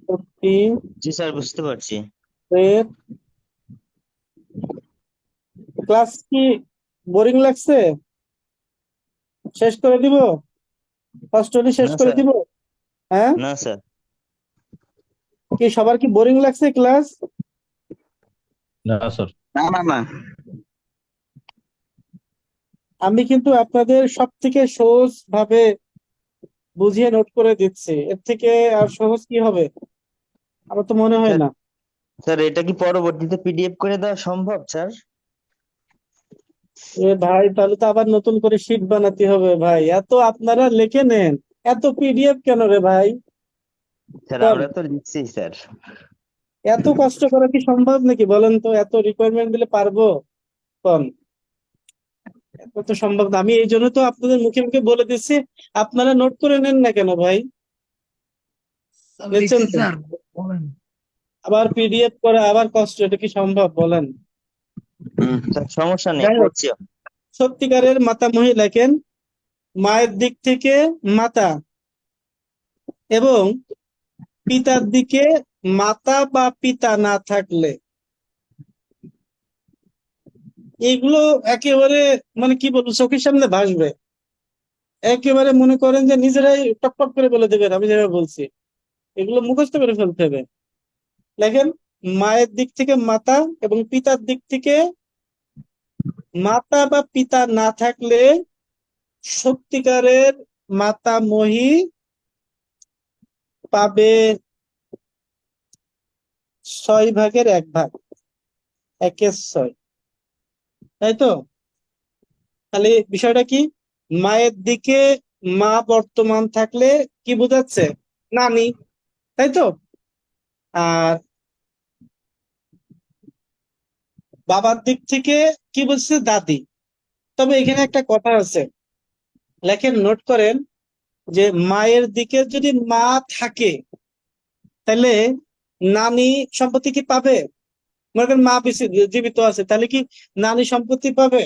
সত্যি জি স্যার, বুঝতে পারছি। ক্লাস কি বোরিং লাগছে? শেষ করে দিব? স্টোরি শেষ না করে স্যার, দিব? হ্যাঁ, না স্যার। কি সবার কি বোরিং লাগছে ক্লাস? না স্যার। না না না, আমি কিন্তু আপনাদের সব থেকে সহজ ভাবে বুঝিয়ে নোট করে দিচ্ছি, এর থেকে আর সহজ কি হবে? আমার তো মনে হয় স্যার, না। স্যার এটা কি পরবর্তীতে পিডিএফ করে দেওয়া সম্ভব স্যার? এ ভাই, তাহলে তো আবার নতুন করে শিট বানাতে হবে ভাই, এত আপনারা লিখে নেন, এত পিডিএফ কেন রে ভাই? স্যার বল, আমরা তো লিখছি স্যার। এত কষ্ট করা কি সম্ভব নাকি বলেন তো? এত রিকোয়ারমেন্ট দিলে পারবো? কন, এত তো সম্ভব না। আমি এই জন্য তো আপনাদের মুখে মুখে বলে দিচ্ছি, আপনারা নোট করে নেন না কেন ভাই? স্যার নিচ্ছেন লিখছি তো? স্যার, বলেন। আবার পিডিএফ করা আবার কষ্ট, এটা কি সম্ভব বলেন? স্যার সমস্যা নেই, যাই হোক, করছি। সত্যিকারের মাতামহী লেখেন, মায়ের দিক থেকে মাতা এবং পিতার দিকে মাতা বা পিতা না থাকলে, এগুলো একেবারে মানে কি বলবো, চোখের সামনে ভাসবে, একেবারে মনে করেন যে নিজেরাই টপ টপ করে বলে দেবেন আমি যেভাবে বলছি, এগুলো মুখস্থ করে ফেলতে হবে। দেখেন, মায়ের দিক থেকে মাতা এবং পিতার দিক থেকে মাতা বা পিতা না থাকলে সত্যিকারের মাতামহী পাবে 6/1 1/6, তাই তো? তাহলে বিষয়টা কি? মায়ের দিকে মা বর্তমান থাকলে কি বোঝাচ্ছে? নানি, তাই তো? আর বাবার দিক থেকে কি বলছে? দাদি। তবে এখানে একটা কথা আছে, লেখেন, নোট করেন, যে মায়ের দিকে যদি মা থাকে তাহলে নানি সম্পত্তি কি পাবে? মনে করেন মা বেঁচে জীবিত আছে, তাহলে কি নানি সম্পত্তি পাবে?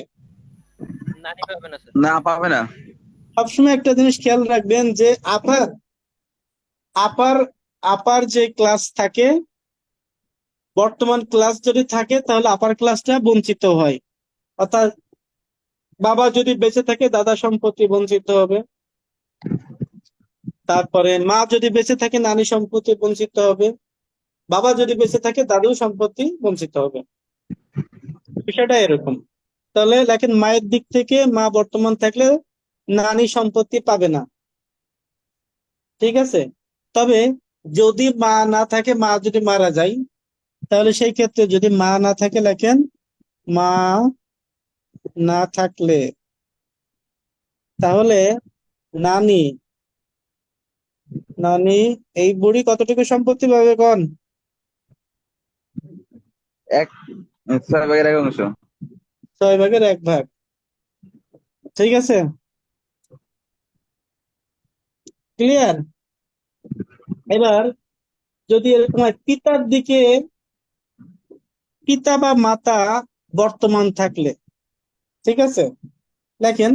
না পাবে না। সবসময় একটা জিনিস খেয়াল রাখবেন, যে আপার আপার আপার যে ক্লাস থাকে, বর্তমান ক্লাস যদি থাকে তাহলে আপার ক্লাসটা বঞ্চিত হয়। অর্থাৎ বাবা যদি বেঁচে থাকে দাদা সম্পত্তি বঞ্চিত হবে, তারপরে মা যদি বেঁচে থাকে নানি সম্পত্তি বঞ্চিত হবে, বাবা যদি বেঁচে থাকে দাদু সম্পত্তি বঞ্চিত হবে। বিষয়টা এরকম। তাহলে লেখেন, মায়ের দিক থেকে মা বর্তমান থাকলে নানি সম্পত্তি পাবে না, ঠিক আছে? তবে যদি মা না থাকে, মা যদি মারা যায়, তাহলে সেই ক্ষেত্রে যদি মা না থাকে লেখেন, মা না থাকলে তাহলে নানি নানি এই বুড়ি কতটুকু সম্পত্তি পাবে কোন? 1/6 6/1 ঠিক আছে, ক্লিয়ার? এবার যদি এরকম হয়, পিতার দিকে পিতা বা মাতা বর্তমান থাকলে, ঠিক আছে, দেখেন,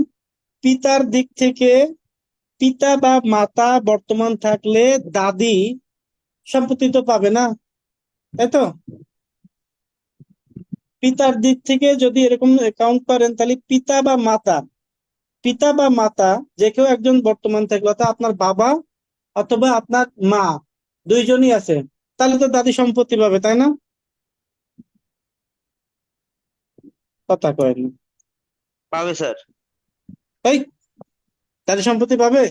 পিতার দিক থেকে পিতা বা মাতা বর্তমান থাকলে দাদি সম্পত্তি তো পাবে না, তাই তো? পিতার দিক থেকে যদি এরকম কাউন্ট করেন, তাহলে পিতা বা মাতা যে কেউ একজন বর্তমান থাকলে, অর্থাৎ আপনার বাবা অথবা আপনার মা, দুইজনই আছে, তাহলে তো দাদি সম্পত্তি পাবে, তাই না? কথা কয়েন, পাবে স্যার। তাই দাদি সম্পত্তি পাবে?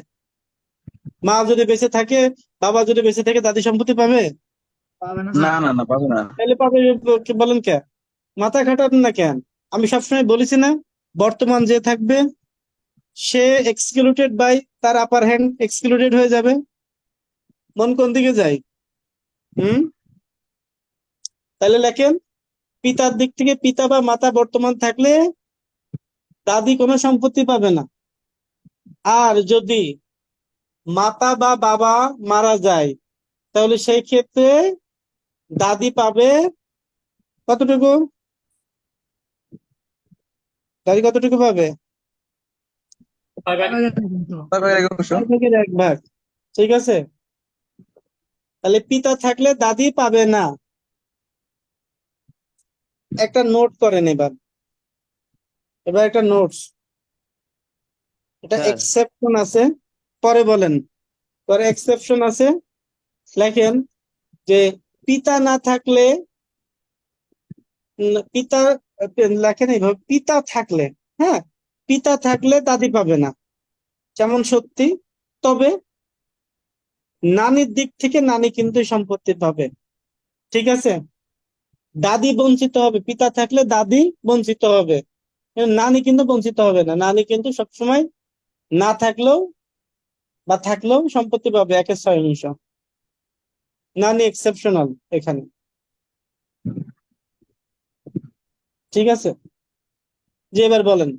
মা যদি বেঁচে থাকে, বাবা যদি বেঁচে থাকে, দাদি সম্পত্তি পাবে? পাবে না না স্যার। না না, পাবে না। তাহলে পাবে, বলেন কে? মাথা খাটান না কেন? আমি সবসময় বলেছি না, বর্তমান যে থাকবে সে এক্সক্লুডেড বাই তার আপার হ্যান্ড এক্সক্লুডেড হয়ে যাবে। মন কোন দিকে যায়? হুম, তাহলে লেখেন, পিতার দিক থেকে পিতা বা মাতা বর্তমান থাকলে দাদি কোনো সম্পত্তি পাবে না। আর যদি মাতা বা বাবা মারা যায়, তাহলে সেই ক্ষেত্রে দাদি পাবে কতটুকু? দাদি কতটুকু পাবে? 6/1, ঠিক আছে? তাহলে পিতা থাকলে দাদি পাবে না। একটা নোট করেন এবার, একটা নোটস, এটা স্যার, এক্সেপশন আছে, পরে বলেন, পরে এক্সেপশন আছে, লেখেন যে পিতা না থাকলে পিতা লেখেন এইভাবে, পিতা থাকলে, হ্যাঁ, পিতা থাকলে দাদি পাবে না, যেমন সত্যি। তবে নানির দিক থেকে নানি কিন্তু সম্পত্তি পাবে, ঠিক আছে। দাদি বঞ্চিত হবে, পিতা থাকলে দাদি বঞ্চিত হবে, কিন্তু নানি কিন্তু বঞ্চিত হবে না। নানি কিন্তু সবসময় না থাকলেও বা থাকলেও সম্পত্তি পাবে 1/6 নানি এক্সেপশনাল এখানে, ঠিক আছে। যে এবার বলেন।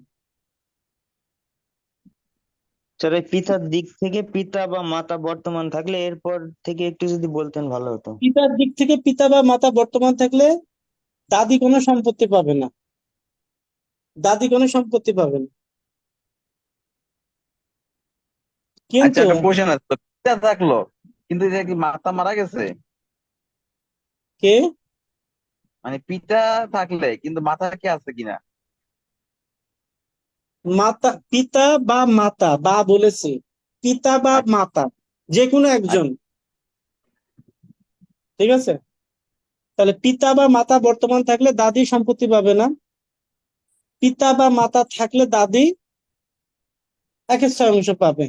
স্যার এই পিতার দিক থেকে পিতা বা মাতা বর্তমান থাকলে এরপর থেকে একটু যদি বলতেন ভালো হতো। পিতার দিক থেকে পিতা বা মাতা বর্তমান থাকলে দাদি কোনো সম্পত্তি পাবে না, দাদি কোনো সম্পত্তি পাবে না। আচ্ছা, কিন্তু একটা কোশ্চেন আছে তো, পিতা থাকলো কিন্তু যে কি মাতা মারা গেছে, কে মানে পিতা থাকলে কিন্তু মাতা কি আছে কিনা? মাতা, পিতা বা মাতা, বা বলেছে পিতা বা আচ্ছা, মাতা, যে কোনো একজন, ঠিক আছে। তাহলে পিতা বা মাতা বর্তমান থাকলে দাদি সম্পত্তি পাবে না, পিতা বা মাতা থাকলে দাদি 1/6 পাবে।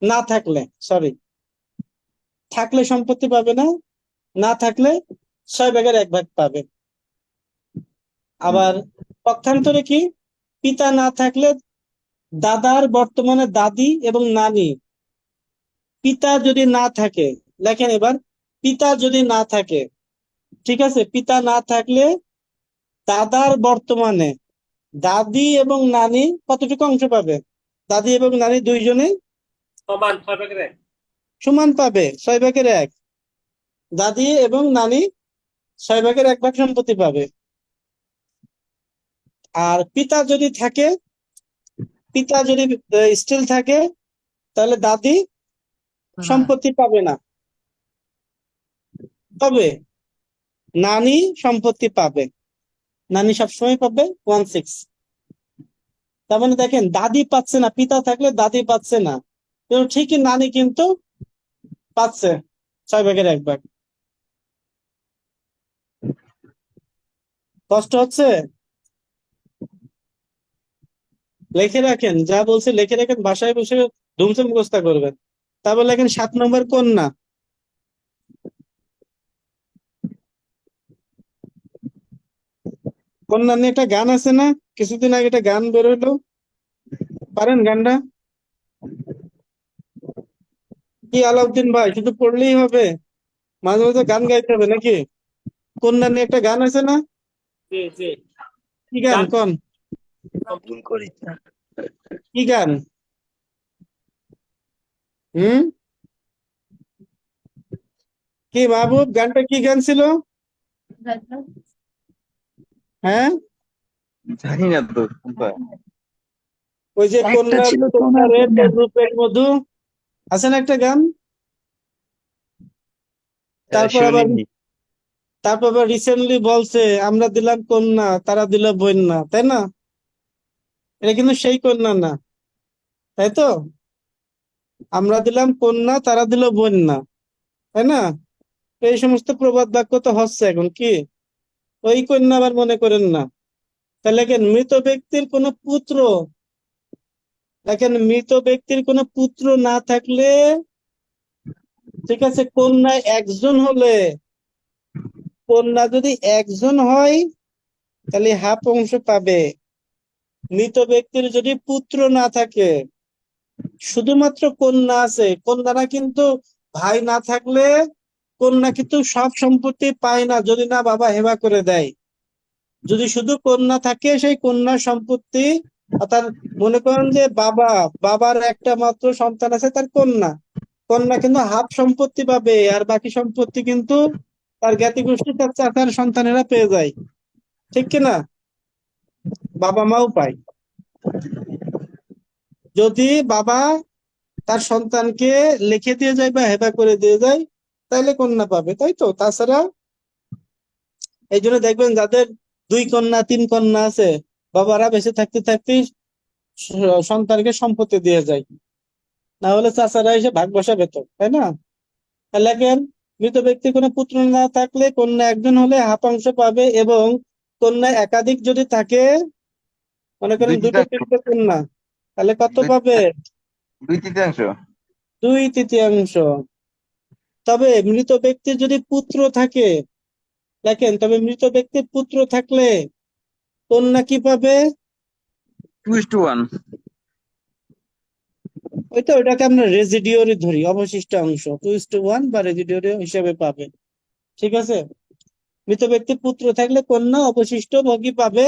না থাকলে, সরি, থাকলে সম্পত্তি পাবে না, না থাকলে 6/1 পাবে। আবার পক্ষান্তরে কি, পিতা না থাকলে দাদার বর্তমানে দাদি এবং নানি, পিতা যদি না থাকে, লেখেন এবার, পিতা যদি না থাকে, ঠিক আছে, পিতা না থাকলে দাদার বর্তমানে দাদি এবং নানি কতটুকু অংশ পাবে? দাদি এবং নানি দুইজনে সমান পাবে, 6/1। দাদি এবং নানি 6/1 সম্পত্তি পাবে। আর পিতা যদি থাকে, পিতা যদি স্টিল থাকে, তাহলে দাদি সম্পত্তি পাবে না, তবে নানি সম্পত্তি পাবে। নানি সবসময় পাবে 1/6। তার মানে দেখেন, দাদি পাচ্ছে না, পিতা থাকলে দাদি পাচ্ছে না, কিন্তু ঠিকই নানি কিন্তু পাচ্ছে 6/1। কষ্ট হচ্ছে? লিখে রাখেন, যা বলছে লিখে রাখেন, বাসায় বসে ধুমসে মুখস্থ করবেন। তারপর লেখেন 7 নম্বর কন্যা। কন্যা নিয়ে একটা গান আছে না, কিছুদিন আগে একটা গান বেরোলো, পারেন গানটা? কি আলাউদ্দিন ভাই, শুধু পড়লেই হবে? মাঝে মাঝে গান গাইতে হবে নাকি? কন্যা নিয়ে একটা গান আছে না, কি গান কোন? ভুল করিস না। কি গান? হুম, কি মাহবুব, গানটা কি গান ছিল? হ্যাঁ, জানি না তো কোনটা। ওই যে একটা কন্যার ছিল তোমার কন্যারে কন্যা। তোর রূপের মধু, আছে না একটা গান? তারপর আবার, শুনিনি। তারপর আবার রিসেন্টলি বলছে আমরা দিলাম কন্যা তারা দিল বন্যা, তাই না? এটা কিন্তু সেই কন্যা না, তাই তো? আমরা দিলাম কন্যা তারা দিল বন্যা, তাই না? এই সমস্ত প্রবাদ বাক্য তো হচ্ছে এখন, কি ওই কন্যা আবার মনে করেন না। তাহলে দেখেন, মৃত ব্যক্তির কোনো পুত্র, দেখেন মৃত ব্যক্তির কোনো পুত্র না থাকলে, ঠিক আছে, কন্যা একজন হলে, কন্যা যদি একজন হয় তাহলে হাফ অংশ পাবে। মৃত ব্যক্তির যদি পুত্র না থাকে, শুধুমাত্র কন্যা আছে, কন্যারা কিন্তু ভাই না থাকলে কন্যা কিন্তু সব সম্পত্তি পায় না, যদি না বাবা হেবা করে দেয়। যদি শুধু কন্যা থাকে, সেই কন্যার সম্পত্তি, অর্থাৎ মনে করেন যে বাবার একটা মাত্র সন্তান আছে, তার কন্যা, কন্যা কিন্তু হাফ সম্পত্তি পাবে, আর বাকি সম্পত্তি কিন্তু তার জ্ঞাতি গোষ্ঠী, তার চাচার সন্তানেরা পেয়ে যায়, ঠিক কিনা? বাবা মাও পায়। যদি বাবা তার সন্তানকে লিখে দিয়ে যায় বা হেবা করে দিয়ে যায়, তাইলে কন্যা পাবে, তাই তো? তাছাড়া এই জন্য দেখবেন যাদের 2 কন্যা 3 কন্যা আছে, বাবারা বেঁচে থাকতে থাকতেই সন্তানকে সম্পত্তি দিয়ে যায়। না হলে চাচারা এসে ভাগ বসাবে তো, তাই না? তাহলে লেখেন মৃত ব্যক্তির কোনো পুত্র না থাকলে কন্যা একজন হলে হাফ অংশ পাবে, এবং কন্যা একাধিক যদি থাকে, মনে করেন দুই দুটো তৃতীয়াংশ তিনটে কন্যা, তাহলে কত দুই পাবে? দুই তৃতীয়াংশ 2/3। তবে মৃত ব্যক্তির যদি পুত্র থাকে, দেখেন, তবে মৃত ব্যক্তির পুত্র থাকলে কন্যা কি পাবে? 2:1 ওইটাকে আমরা রেজিডিওরি ধরি, অবশিষ্ট অংশ 2:1 বা রেজিডিওরি হিসেবে পাবে। ঠিক আছে? মৃত ব্যক্তির পুত্র থাকলে কন্যা অবশিষ্ট ভোগী পাবে।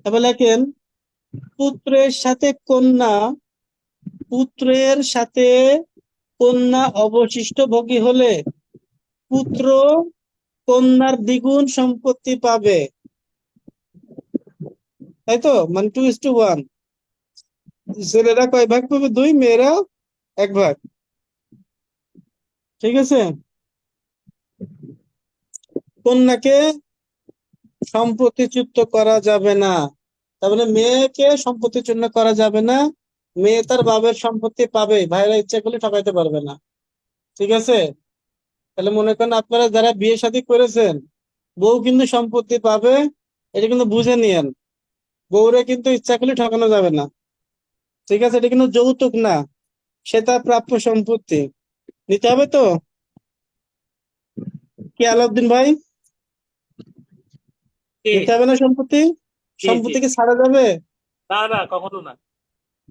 তবে লেখেন পুত্রের সাথে কন্যা অবশিষ্ট ভোগী হলে পুত্র কন্যার দ্বিগুণ সম্পত্তি পাবে, তাই তো? মানে 2:1। ছেলেরা কয় ভাগ পাবে? 2, মেয়েরা 1 ভাগ। ঠিক আছে? কন্যাকে সম্পত্তিচ্যুত করা যাবে না, তার মানে মেয়েকে সম্পত্তিচ্যুত করা যাবে না। মেয়ে তার বাবার সম্পত্তি পাবে, ভাইরা ইচ্ছা করলে ঠকাইতে পারবে না। ঠিক আছে? তাহলে মনে করেন আপনারা যারা বিয়ে শাদী করেছেন, বউ কিন্তু সম্পত্তি পাবে, এটা কিন্তু বুঝে নিয়েন। বউরে কিন্তু ইচ্ছা করলে ঠকানো যাবে না। ঠিক আছে? এটা কিন্তু যৌতুক না, সে তার প্রাপ্য সম্পত্তি। নিতে হবে তো? কি আলাউদ্দিন ভাই, নিতে হবে না সম্পত্তি? সম্পত্তি কি ছাড়া যাবে? না কখনো না।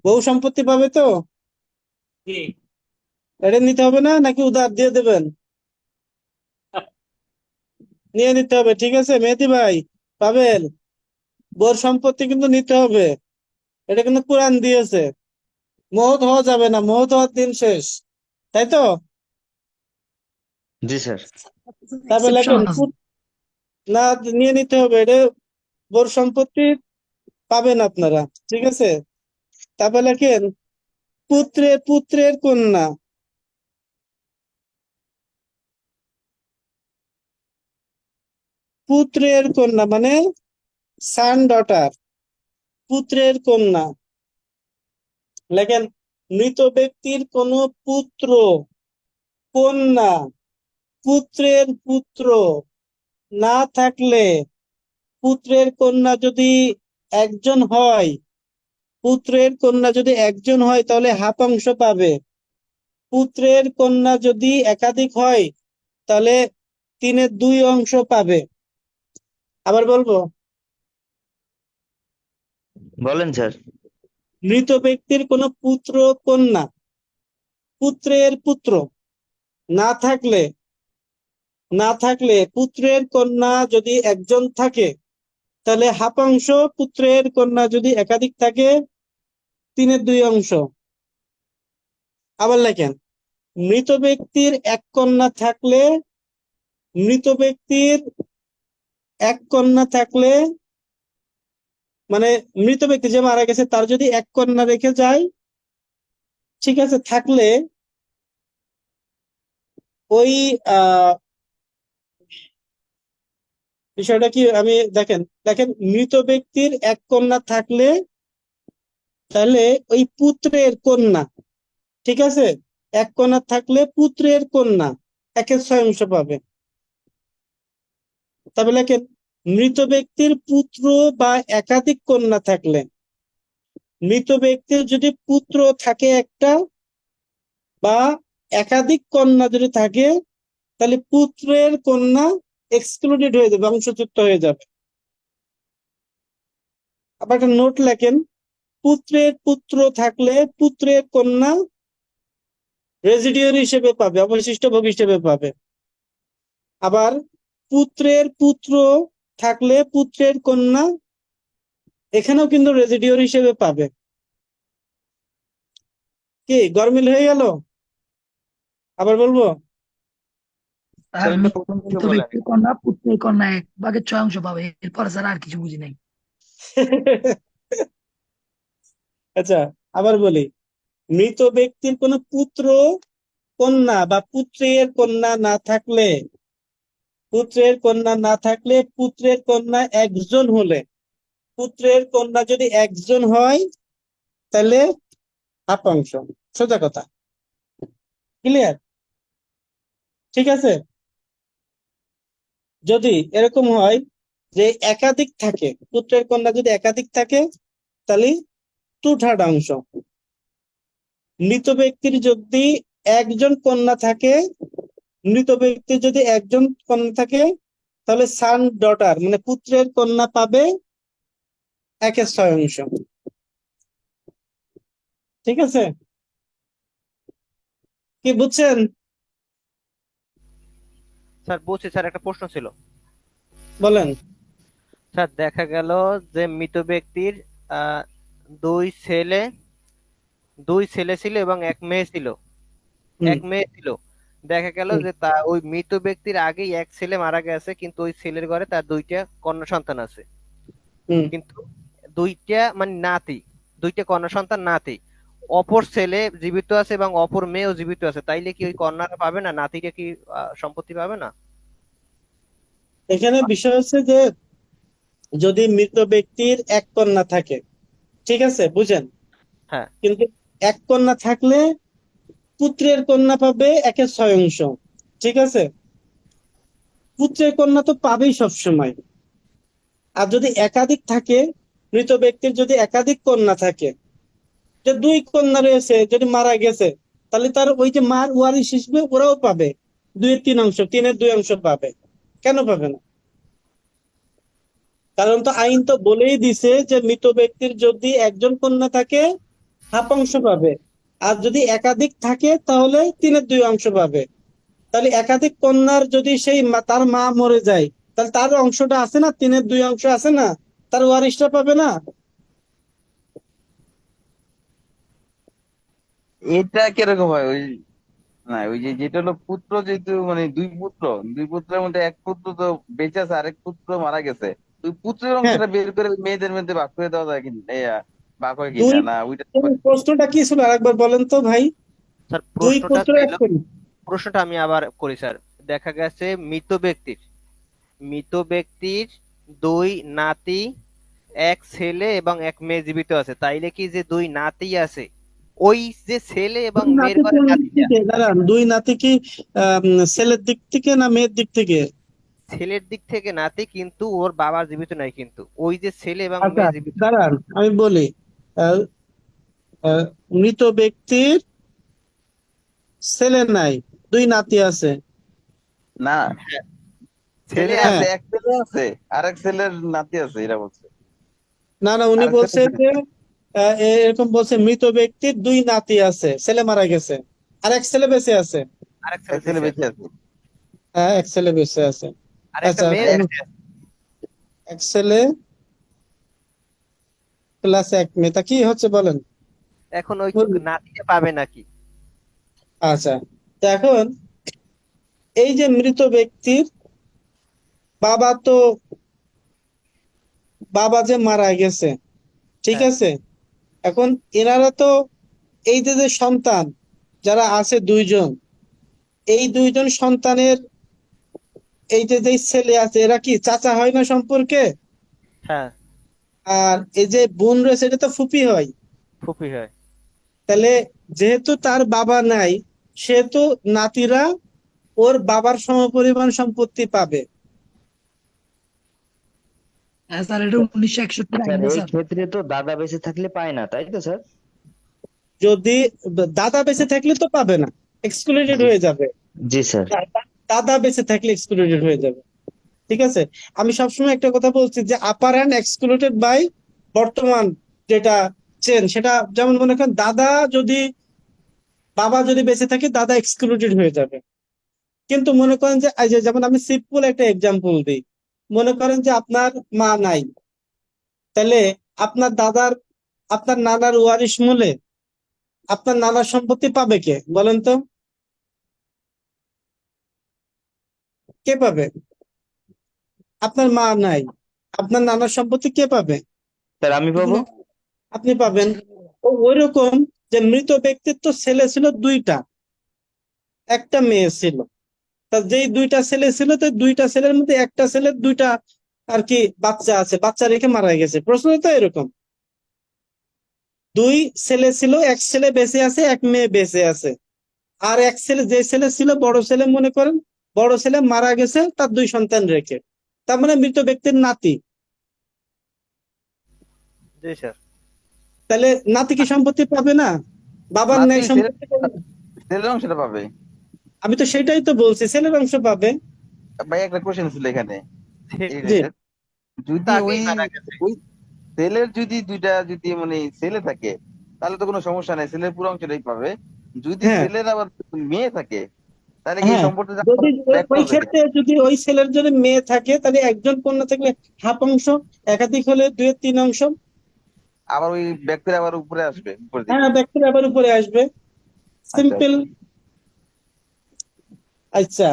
বউ সম্পত্তি পাবে তো? জি। এটা নিতে হবে না, নাকি উধার দিয়ে দেবেন? নিয়ে নিতে হবে। ঠিক আছে মেহেদী ভাই, পাবেল, বউর সম্পত্তি কিন্তু নিতে হবে। এটা কিন্তু কোরআন দিয়েছে। মহৎ হওয়া যাবে না, মহৎ হওয়ার দিন শেষ, তাই তো? জি স্যার। তারপরে এক্সেপশন লেখেন আছে। না, নিয়ে নিতে হবে। এটা বউর সম্পত্তি পাবেন আপনারা। ঠিক আছে? তারপরে লেখেন পুত্রের কন্যা, পুত্রের কন্যা মানে সান ডটার, পুত্রের কন্যা। লেখেন মৃত ব্যক্তির কোনো পুত্র, কন্যা, পুত্রের পুত্র না থাকলে, পুত্রের কন্যা যদি একজন হয়, তাহলে হাফ অংশ পাবে। পুত্রের কন্যা যদি একাধিক হয়, তাহলে 3/2 অংশ পাবে। আবার বলবো, বলেন স্যার। মৃত ব্যক্তির কোনো পুত্র, কন্যা, পুত্রের পুত্র না থাকলে পুত্রের কন্যা যদি একজন থাকে, তাহলে হাফ অংশ। পুত্রের কন্যা যদি একাধিক থাকে, 3/2 অংশ। আবার লেখেন মৃত ব্যক্তির এক কন্যা থাকলে, মানে মৃত ব্যক্তি যে মারা গেছে তার যদি এক কন্যা রেখে যায়, ঠিক আছে, থাকলে ওই বিষয়টা কি, আমি দেখেন মৃত ব্যক্তির এক কন্যা থাকলে, তাহলে ওই পুত্রের কন্যা, ঠিক আছে, এক কন্যা থাকলে পুত্রের কন্যা 1/6 অংশ পাবে। তবে লেখেন মৃত ব্যক্তির পুত্র বা একাধিক কন্যা থাকলে, মৃত ব্যক্তির যদি পুত্র থাকে একটা বা একাধিক কন্যা যদি থাকে, তাহলে পুত্রের কন্যা এক্সক্লুডেড হয়ে যাবে, অংশচ্যুত হয়ে যাবে। আবার একটা নোট লেখেন পুত্রের পুত্র থাকলে পুত্রের কন্যা রেজিডিওরি হিসেবে পাবে, অবশিষ্ট ভোগ হিসেবে পাবে। আবার পুত্রের পুত্র থাকলে পুত্রের কন্যা এখানেও কিন্তু রেজিডিওরি হিসেবে পাবে। কি গরমিল হয়ে গেল? আবার বলবো? আর এটা প্রথম থেকে মৃত বলেন। ব্যক্তির কন্যা পুত্রের কন্যা 1/6 অংশ পাবে, এরপর স্যার আর কিছু বুঝি নাই। আচ্ছা, আবার বলি, মৃত ব্যক্তির কোনো পুত্র, কন্যা বা পুত্রের কন্যা না থাকলে, পুত্রের কন্যা একজন হলে, পুত্রের কন্যা যদি একজন হয়, তাহলে হাফ অংশ, সোজা কথা। ক্লিয়ার? ঠিক আছে। যদি এরকম হয় যে একাধিক থাকে, পুত্রের কন্যা যদি একাধিক থাকে, তাহলে 2/3 অংশ। মৃত ব্যক্তির যদি একজন কন্যা থাকে, মৃত ব্যক্তির যদি একজন কন্যা থাকে, তাহলে সান ডটার মানে পুত্রের কন্যা পাবে 1/6 অংশ। ঠিক আছে, কি বুঝছেন? স্যার বলছি স্যার, একটা প্রশ্ন ছিল। বলেন। স্যার দেখা গেল যে মৃত ব্যক্তির আহ, দুই ছেলে দুই ছেলে ছিল এবং এক মেয়ে ছিল। হুম এক মেয়ে ছিল। দেখা গেল হুম যে তা ওই মৃত ব্যক্তির আগেই এক ছেলে মারা গেছে, কিন্তু ওই ছেলের ঘরে তার দুইটা কন্যা সন্তান আছে। হুম। কিন্তু দুইটা মানে নাতি, দুইটা কন্যা সন্তান নাতি। অপর ছেলে জীবিত আছে এবং অপর মেয়েও জীবিত আছে, তাইলে কি ওই কন্যারা পাবে না? নাতিটা কি সম্পত্তি পাবে না? এখানে বিষয় হচ্ছে যে যদি মৃত ব্যক্তির এক কন্যা থাকে, ঠিক আছে, বুঝেন, হ্যাঁ। কিন্তু এক কন্যা থাকলে পুত্রের কন্যা পাবে 1/6 অংশ। ঠিক আছে, পুত্রের কন্যা তো পাবেই সবসময়। আর যদি একাধিক থাকে, মৃত ব্যক্তির যদি একাধিক কন্যা থাকে, যে দুই কন্যা রয়েছে, যদি মারা গেছে, তাহলে তার ওই যে মার ওয়ারিশ হিসেবে ওরাও পাবে 2/3 অংশ, 3/2 অংশ পাবে। কেন পাবে না? কারণ তো আইন তো বলেই দিছে যে মৃত ব্যক্তির যদি একজন কন্যা থাকে হাফ অংশ পাবে, আর যদি একাধিক থাকে তাহলে 3/2 অংশ পাবে। তাহলে একাধিক কন্যার যদি সেই তার মা মরে যায়, তাহলে তার অংশটা আছে না, 3/2 অংশ আছে না, তার ওয়ারিশটা পাবে না। এটা কিরকম হয়? ওই না, ওই যে যেটা হলো পুত্র, যেহেতু মানে দুই পুত্রের মধ্যে এক পুত্র তো বেঁচে আছে, আরেক পুত্র মারা গেছে। ওই পুত্রের হ্যাঁ, অংশটা বের করে মেয়েদের মধ্যে ভাগ করে দেওয়া যায় কিনা, ভাগ হয় দুই, কিনা, না ওইটা? প্রশ্নটা কি ছিল আরেকবার বলেন তো ভাই। স্যার দুই প্রশ্নটা পুত্র ছিল, এক কন্যা। প্রশ্নটা আমি আবার করি স্যার। দেখা গেছে মৃত ব্যক্তির দুই নাতি, এক ছেলে এবং এক মেয়ে জীবিত আছে, তাইলে কি যে দুই নাতি আছে, ওই যে ছেলে এবং দুই মেয়ের নাতি ঘরে কোন দিক নাতিটা থেকে দাঁড়ান, দুই নাতি কি ছেলের দিক থেকে না মেয়ের দিক থেকে? ছেলের দিক থেকে নাতি, কিন্তু ওর বাবা জীবিত নাই, কিন্তু ওই যে ছেলে এবং আচ্ছা, মেয়ে জীবিত। দাঁড়ান আমি বলি। আহ, মৃত ব্যক্তির ছেলে নাই, দুই নাতি আছে। না, ছেলে ছেলে হ্যাঁ, আছে, এক ছেলে আছে, আরেক ছেলের নাতি আছে, এরা বলছে। না না, উনি আরেক বলছে ছেলে, যে এরকম বলছে, মৃত ব্যক্তির দুই নাতি আছে, ছেলে মারা গেছে, আর এক ছেলে বেঁচে আছে। আরেক এক ছেলে ছেলে বেঁচে বেঁচে আছে, আছে, হ্যাঁ, এক ছেলে বেঁচে আছে। আর একটা আচ্ছা, মেয়ে এক বেঁচে আছে। এক ছেলে প্লাস এক মেয়ে, তা কি হচ্ছে বলেন। এখন ওই বুঝলি? নাতিটা পাবে নাকি? আচ্ছা, তো এখন এই যে মৃত ব্যক্তির বাবা তো, বাবা যে মারা গেছে, ঠিক হ্যাঁ। আছে, এখন এনারা তো এই যে যে সন্তান যারা আছে দুইজন, এই দুইজন সন্তানের এই যে যে ছেলে আছে, এরা কি চাচা হয় না সম্পর্কে? হ্যাঁ, আর এই যে বোন রয়েছে, এটা তো ফুপি হয়। ফুপি হয়। তাহলে যেহেতু তার বাবা নাই, সেহেতু নাতিরা ওর বাবার সমপরিমাণ সম্পত্তি পাবে। হ্যাঁ স্যার, এটা 1961 স্যার আইনে এই স্যার। ক্ষেত্রে তো দাদা বেঁচে থাকলে পায় না, তাই তো স্যার? যদি দাদা বেঁচে থাকলে তো পাবে না, এক্সক্লুডেড জি, হয়ে যাবে। জি স্যার। দাদা বেঁচে থাকলে এক্সক্লুডেড হয়ে যাবে। ঠিক আছে, আমি সবসময় একটা কথা বলছি যে আপার হ্যান্ড এক্সক্লুডেড বাই বর্তমান যেটা চেন, সেটা যেমন মনে করেন দাদা যদি, বাবা যদি বেঁচে থাকে, দাদা এক্সক্লুডেড হয়ে যাবে। কিন্তু মনে করেন যে এই যে যেমন আমি সিম্পল একটা এক্সাম্পল দিই, মনে করেন যে আপনার মা নাই, তাহলে আপনার দাদার, আপনার নানার ওয়ারিশ মূলে আপনার নানার সম্পত্তি পাবে কে বলেন তো? কে পাবে? আপনার মা নাই, আপনার নানার সম্পত্তি কে পাবে? স্যার আমি পাবো। আপনি পাবেন। ওই রকম যে মৃত ব্যক্তির তো ছেলে ছিল দুইটা, একটা মেয়ে ছিল। তা যেই দুইটা ছেলে ছিল, তো দুইটা ছেলের মধ্যে একটা ছেলের দুইটা আর কি বাচ্চা আছে, বাচ্চা রেখে মারা গেছে। প্রশ্ন তো এরকম। দুই ছেলে ছিল, এক ছেলে বেঁচে আছে, এক মেয়ে বেঁচে আছে। আর এক ছেলে, যে ছেলে ছিল বড় ছেলে, মনে করেন বড় ছেলে মারা গেছে তার দুই সন্তান রেখে, তার মানে মৃত ব্যক্তির নাতি। জি স্যার। তাহলে নাতি কি সম্পত্তি পাবে না? বাবার নাতি ন্যায় সম্পত্তি পাবে না? ছেলের অংশটা পাবে। আমি তো সেটাই তো বলছি, ছেলের অংশ পাবে। ভাই একটা কোশ্চেন ছিল এখানে এই জি। রিলেটেড, যদি ওই আগেই মারা গেছে। ওই ছেলের যদি দুইটা যদি মানে ছেলে থাকে তাহলে তো কোনো সমস্যা নাই, ছেলের পুরো অংশটাই পাবে। যদি হ্যাঁ, ছেলের আবার মেয়ে থাকে তাহলে কি এই হ্যাঁ, সম্পত্তিটা যদি ব্যাক ওই করবে কে? ক্ষেত্রে যদি ওই ছেলের যদি মেয়ে থাকে, তাহলে একজন কন্যা থাকলে হাফ অংশ, একাধিক হলে 2/3 অংশ। আবার ওই ব্যক্তির আবার উপরে আসবে উপরের দিকে। হ্যাঁ, ব্যক্তির আবার উপরে আসবে। আচ্ছা সিম্পল। আচ্ছা। আচ্ছা,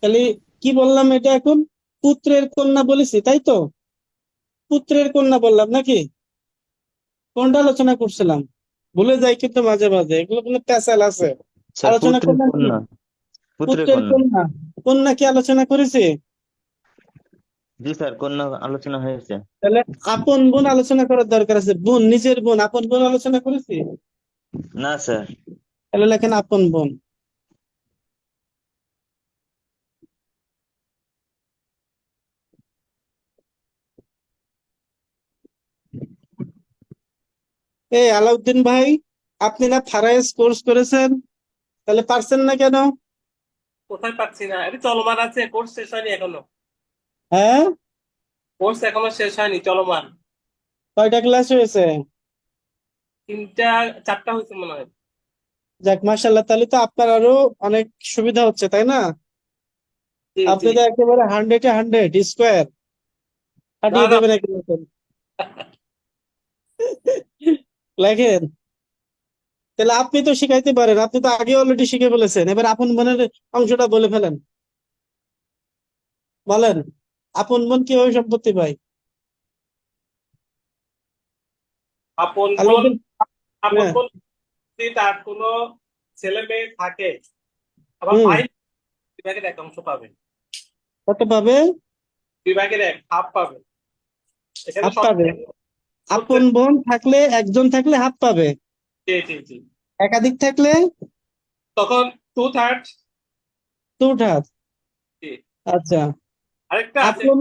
তাহলে কি বললাম এটা এখন? পুত্রের কন্যা বলেছি, তাই তো? পুত্রের কন্যা বললাম নাকি? কোনটা আলোচনা করছিলাম? ভুলে যাই কিন্তু মাঝে মাঝে, এগুলো কোনো প্যাচাল আছে। স্যার আলোচনা পুত্রের করলাম কি? কন্যা, পুত্রের পুত্রের কন্যা। কন্যা। কন্যা কি আলোচনা করেছি? জি স্যার, কন্যা আলোচনা হয়েছে। তাহলে আপন বোন আলোচনা করার দরকার আছে। বোন, নিজের বোন, আপন বোন আলোচনা করেছি? না স্যার। তাহলে লেখেন আপন বোন। এই আলাউদ্দিন ভাই, আপনি না ফারাইজ কোর্স করেছেন, তাহলে পারছেন না কেন? কোথায় পাচ্ছি না, এটা চলমান আছে, কোর্স শেষ হয়নি এখনো। হ্যাঁ, কোর্স এখনো শেষ হয়নি, চলমান। কয়টা ক্লাস হয়েছে? 3টা 4টা হয়েছে মনে হয়। যাক, মাশাল্লাহ, তাহলে তো আপনার আরো অনেক সুবিধা হচ্ছে, তাই না? জি জি। আপনি তো একেবারে 100-এ 100 স্কোয়ার না কাটিয়ে না। দেবেন একেবারে। লেখেন। তাহলে আপনি তো শিখাইতে পারেন, আপনি তো আগে অলরেডি শিখে ফেলেছেন, এবার আপন বোনের অংশটা বলে ফেলেন। বলেন, আপন বোন কিভাবে সম্পত্তি পায়? আপন বোন, আলাউদ্দিন। আপন হ্যাঁ। বোন যদি তার কোনো ছেলে মেয়ে থাকে, আবার হুম। ভাই 2 ভাগের 1 অংশ পাবে। কত পাবে? 2 ভাগের 1 হাফ পাবে। এখানে হাফ পাবে। আপন সূত্রের। বোন থাকলে, একজন থাকলে হাফ পাবে, জি জি জি। একাধিক থাকলে তখন 2/3। 2/3। জি। আচ্ছা। আরেকটা আছে, আপন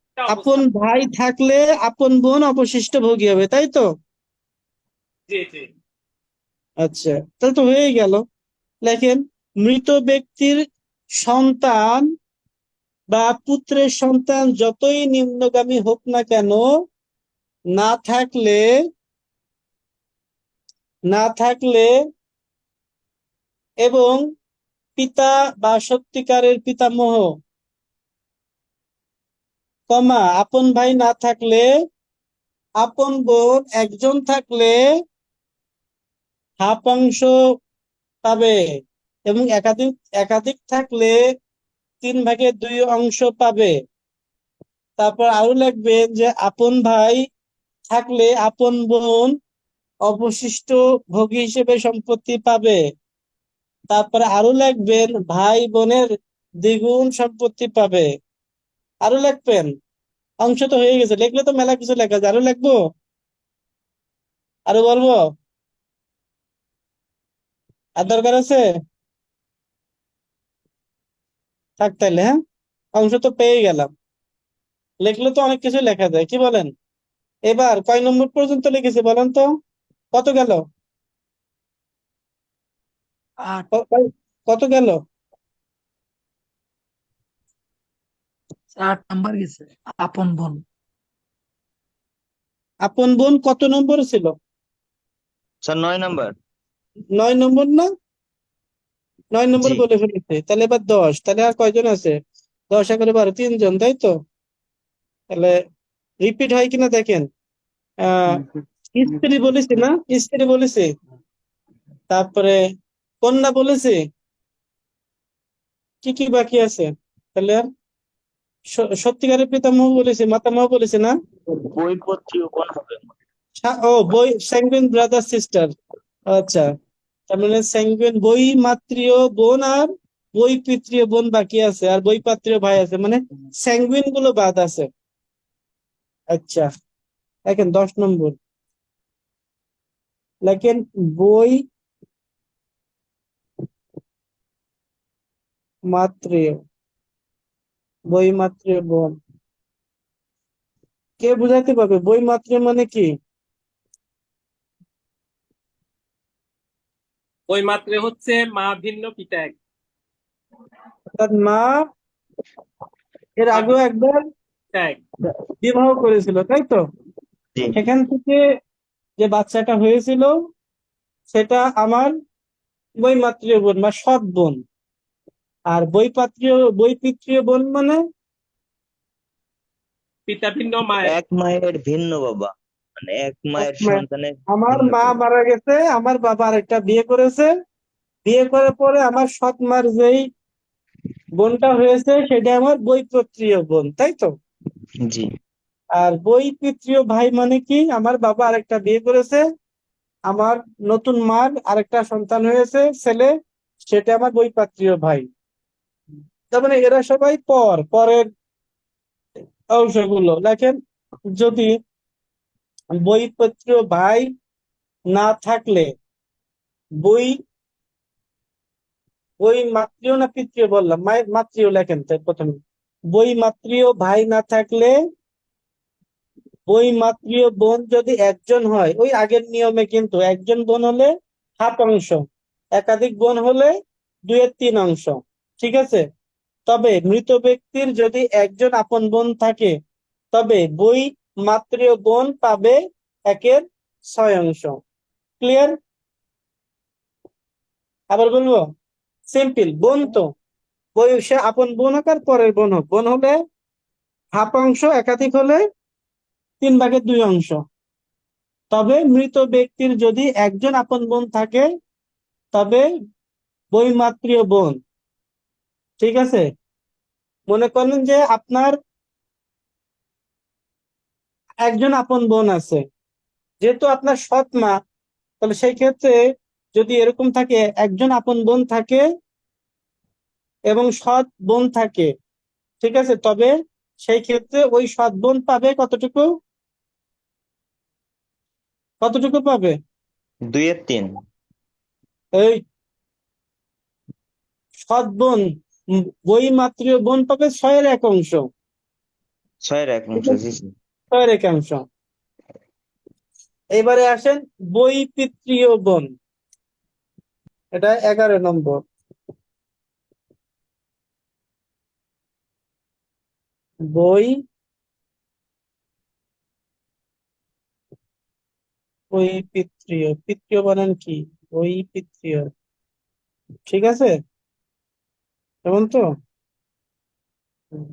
একটা আপন অবস্থা। ভাই থাকলে আপন বোন অবশিষ্ট ভোগী হবে, তাই তো? জি জি। আচ্ছা, তাহলে তো হয়েই গেল। লেখেন, মৃত ব্যক্তির সন্তান বা পুত্রের সন্তান যতই নিম্নগামী হোক না কেন, না থাকলে না থাকলে এবং পিতা বা সত্যিকারের পিতামহ, আপন ভাই না থাকলে, আপন বোন একজন থাকলে হাফ অংশ পাবে, এবং একাধিক একাধিক থাকলে 3/2 অংশ পাবে। তারপর আরো লিখবেন যে আপন ভাই থাকলে আপন বোন অবশিষ্ট ভোগী হিসেবে সম্পত্তি পাবে। তারপরে আরো লিখবেন ভাই বোনের দ্বিগুণ সম্পত্তি পাবে। আরো লিখবেন। অংশ তো হয়ে গেছে, লিখলে তো মেলা কিছু লেখা যায়, আরো লিখবো? আরো বলবো? আর দরকার আছে? থাক তাইলে, হ্যাঁ। অংশ তো পেয়ে গেলাম, লিখলে তো অনেক কিছু লেখা যায়, কি বলেন? এবার কয় নম্বর পর্যন্ত লিখেছি বলেন তো? কত গেল? 8। কত গেল? 8 নাম্বার গেছে। আপন বোন। আপন বোন কত নম্বর ছিল? Sir 9 number. 9 নম্বর না? 9 নম্বর জি। বলে ফেলেছে, তাহলে এবার 10, তাহলে আর কয়জন আছে? 10 × 12 3 জন, তাই তো? তাহলে রিপিট হয় কিনা দেখেন। আহ স্ত্রী বলেছি না? স্ত্রী বলেছি, তারপরে কন্যা বলেছি, কি কি বাকি আছে? তাহলে আর সত্যিকারের পিতামহ বলেছি, মাতামহ বলেছি না? বই পত্রীয় কোন হবে? ও, বই স্যাঙ্গুইন ব্রাদার সিস্টার। আচ্ছা, তার মানে স্যাঙ্গুইন বই মাতৃয় বোন আর বই পিতৃয় বোন বাকি আছে, আর বই পাত্রীয় ভাই আছে, মানে স্যাঙ্গুইন গুলো বাদ আছে। আচ্ছা, দেখেন 10 নম্বর। লেখেন বই মাত্রীয়, বই মাত্রীয় বোন। কে বুঝাইতে পারবে বই মাত্রীয় মানে কি? ওই মাত্রে হচ্ছে মা ভিন্ন পিতা এক। তার মা এর মা আগেও ভিন্ন একবার পিতা এক। বিবাহ করেছিল, তাই তো? জি সেখান থেকে যে বাচ্চাটা হয়েছিল সেটা আমার বই মাত্রীয় বোন বা সৎ বোন। আর বই পিতৃয় বোন মানে পিতা ভিন্ন মা এক। এক মায়ের ভিন্ন বাবা, মানে এক মায়ের সন্তানের আমার ভিন্ন মা বাবা। মারা গেছে, আমার বাবা আরেকটা বিয়ে করেছে, বিয়ে করার পরে আমার সৎ মার যেই বোনটা হয়েছে সেটা আমার বৈপত্রীয় বোন, তাই তো? জি আর বৈপিত্রীয় ভাই মানে কি? আমার বাবা আরেকটা বিয়ে করেছে, আমার নতুন মার আরেকটা সন্তান হয়েছে ছেলে, সেটা আমার বৈপাত্রীয় ভাই। তার মানে এরা সবাই পরের অংশগুলো। দেখেন, যদি বৈপত্রীয় ভাই না থাকলে বই বই মাতৃয় না পিতৃয় বললাম? মাতৃয় লেখেন তাই প্রথমে। বই মাতৃয় ভাই না থাকলে বই মাতৃয় বোন যদি একজন হয়, ওই আগের নিয়মে কিন্তু একজন বোন হলে হাফ অংশ, একাধিক বোন হলে 2/3 অংশ, ঠিক আছে? তবে মৃত ব্যক্তির যদি একজন আপন বোন থাকে তবে বই মাতৃয় বোন পাবে 1/6 অংশ। ক্লিয়ার? আবার বলবো, সিম্পল। বোন তো বই সে আপন বোন হোক আর পরের বোন হোক, বোন হলে হাফ অংশ, একাধিক হলে 3/2 অংশ। তবে মৃত ব্যক্তির যদি একজন আপন বোন থাকে তবে বৈমাত্রীয় বোন, ঠিক আছে? মনে করেন যে আপনার একজন আপন বোন আছে, যেহেতু আপনার সৎ মা, তাহলে সেই ক্ষেত্রে যদি এরকম থাকে একজন আপন বোন থাকে এবং সৎ বোন থাকে, ঠিক আছে, তবে সেই ক্ষেত্রে ওই সৎ বোন পাবে কতটুকু? কতটুকু পাবে? 2/3। এই সৎ বোন, বৈমাত্রীয় বোন পাবে 6/1 অংশ, 6/1 অংশ, ঠিক আছে? জি জি। 6/1 অংশ। এবারে আসেন বই পিতৃয় বোন, এটা 11 নম্বর। বই বই পিতৃয়, পিতৃয় বানান কি? বই পিতৃয়, ঠিক আছে? এমন তো?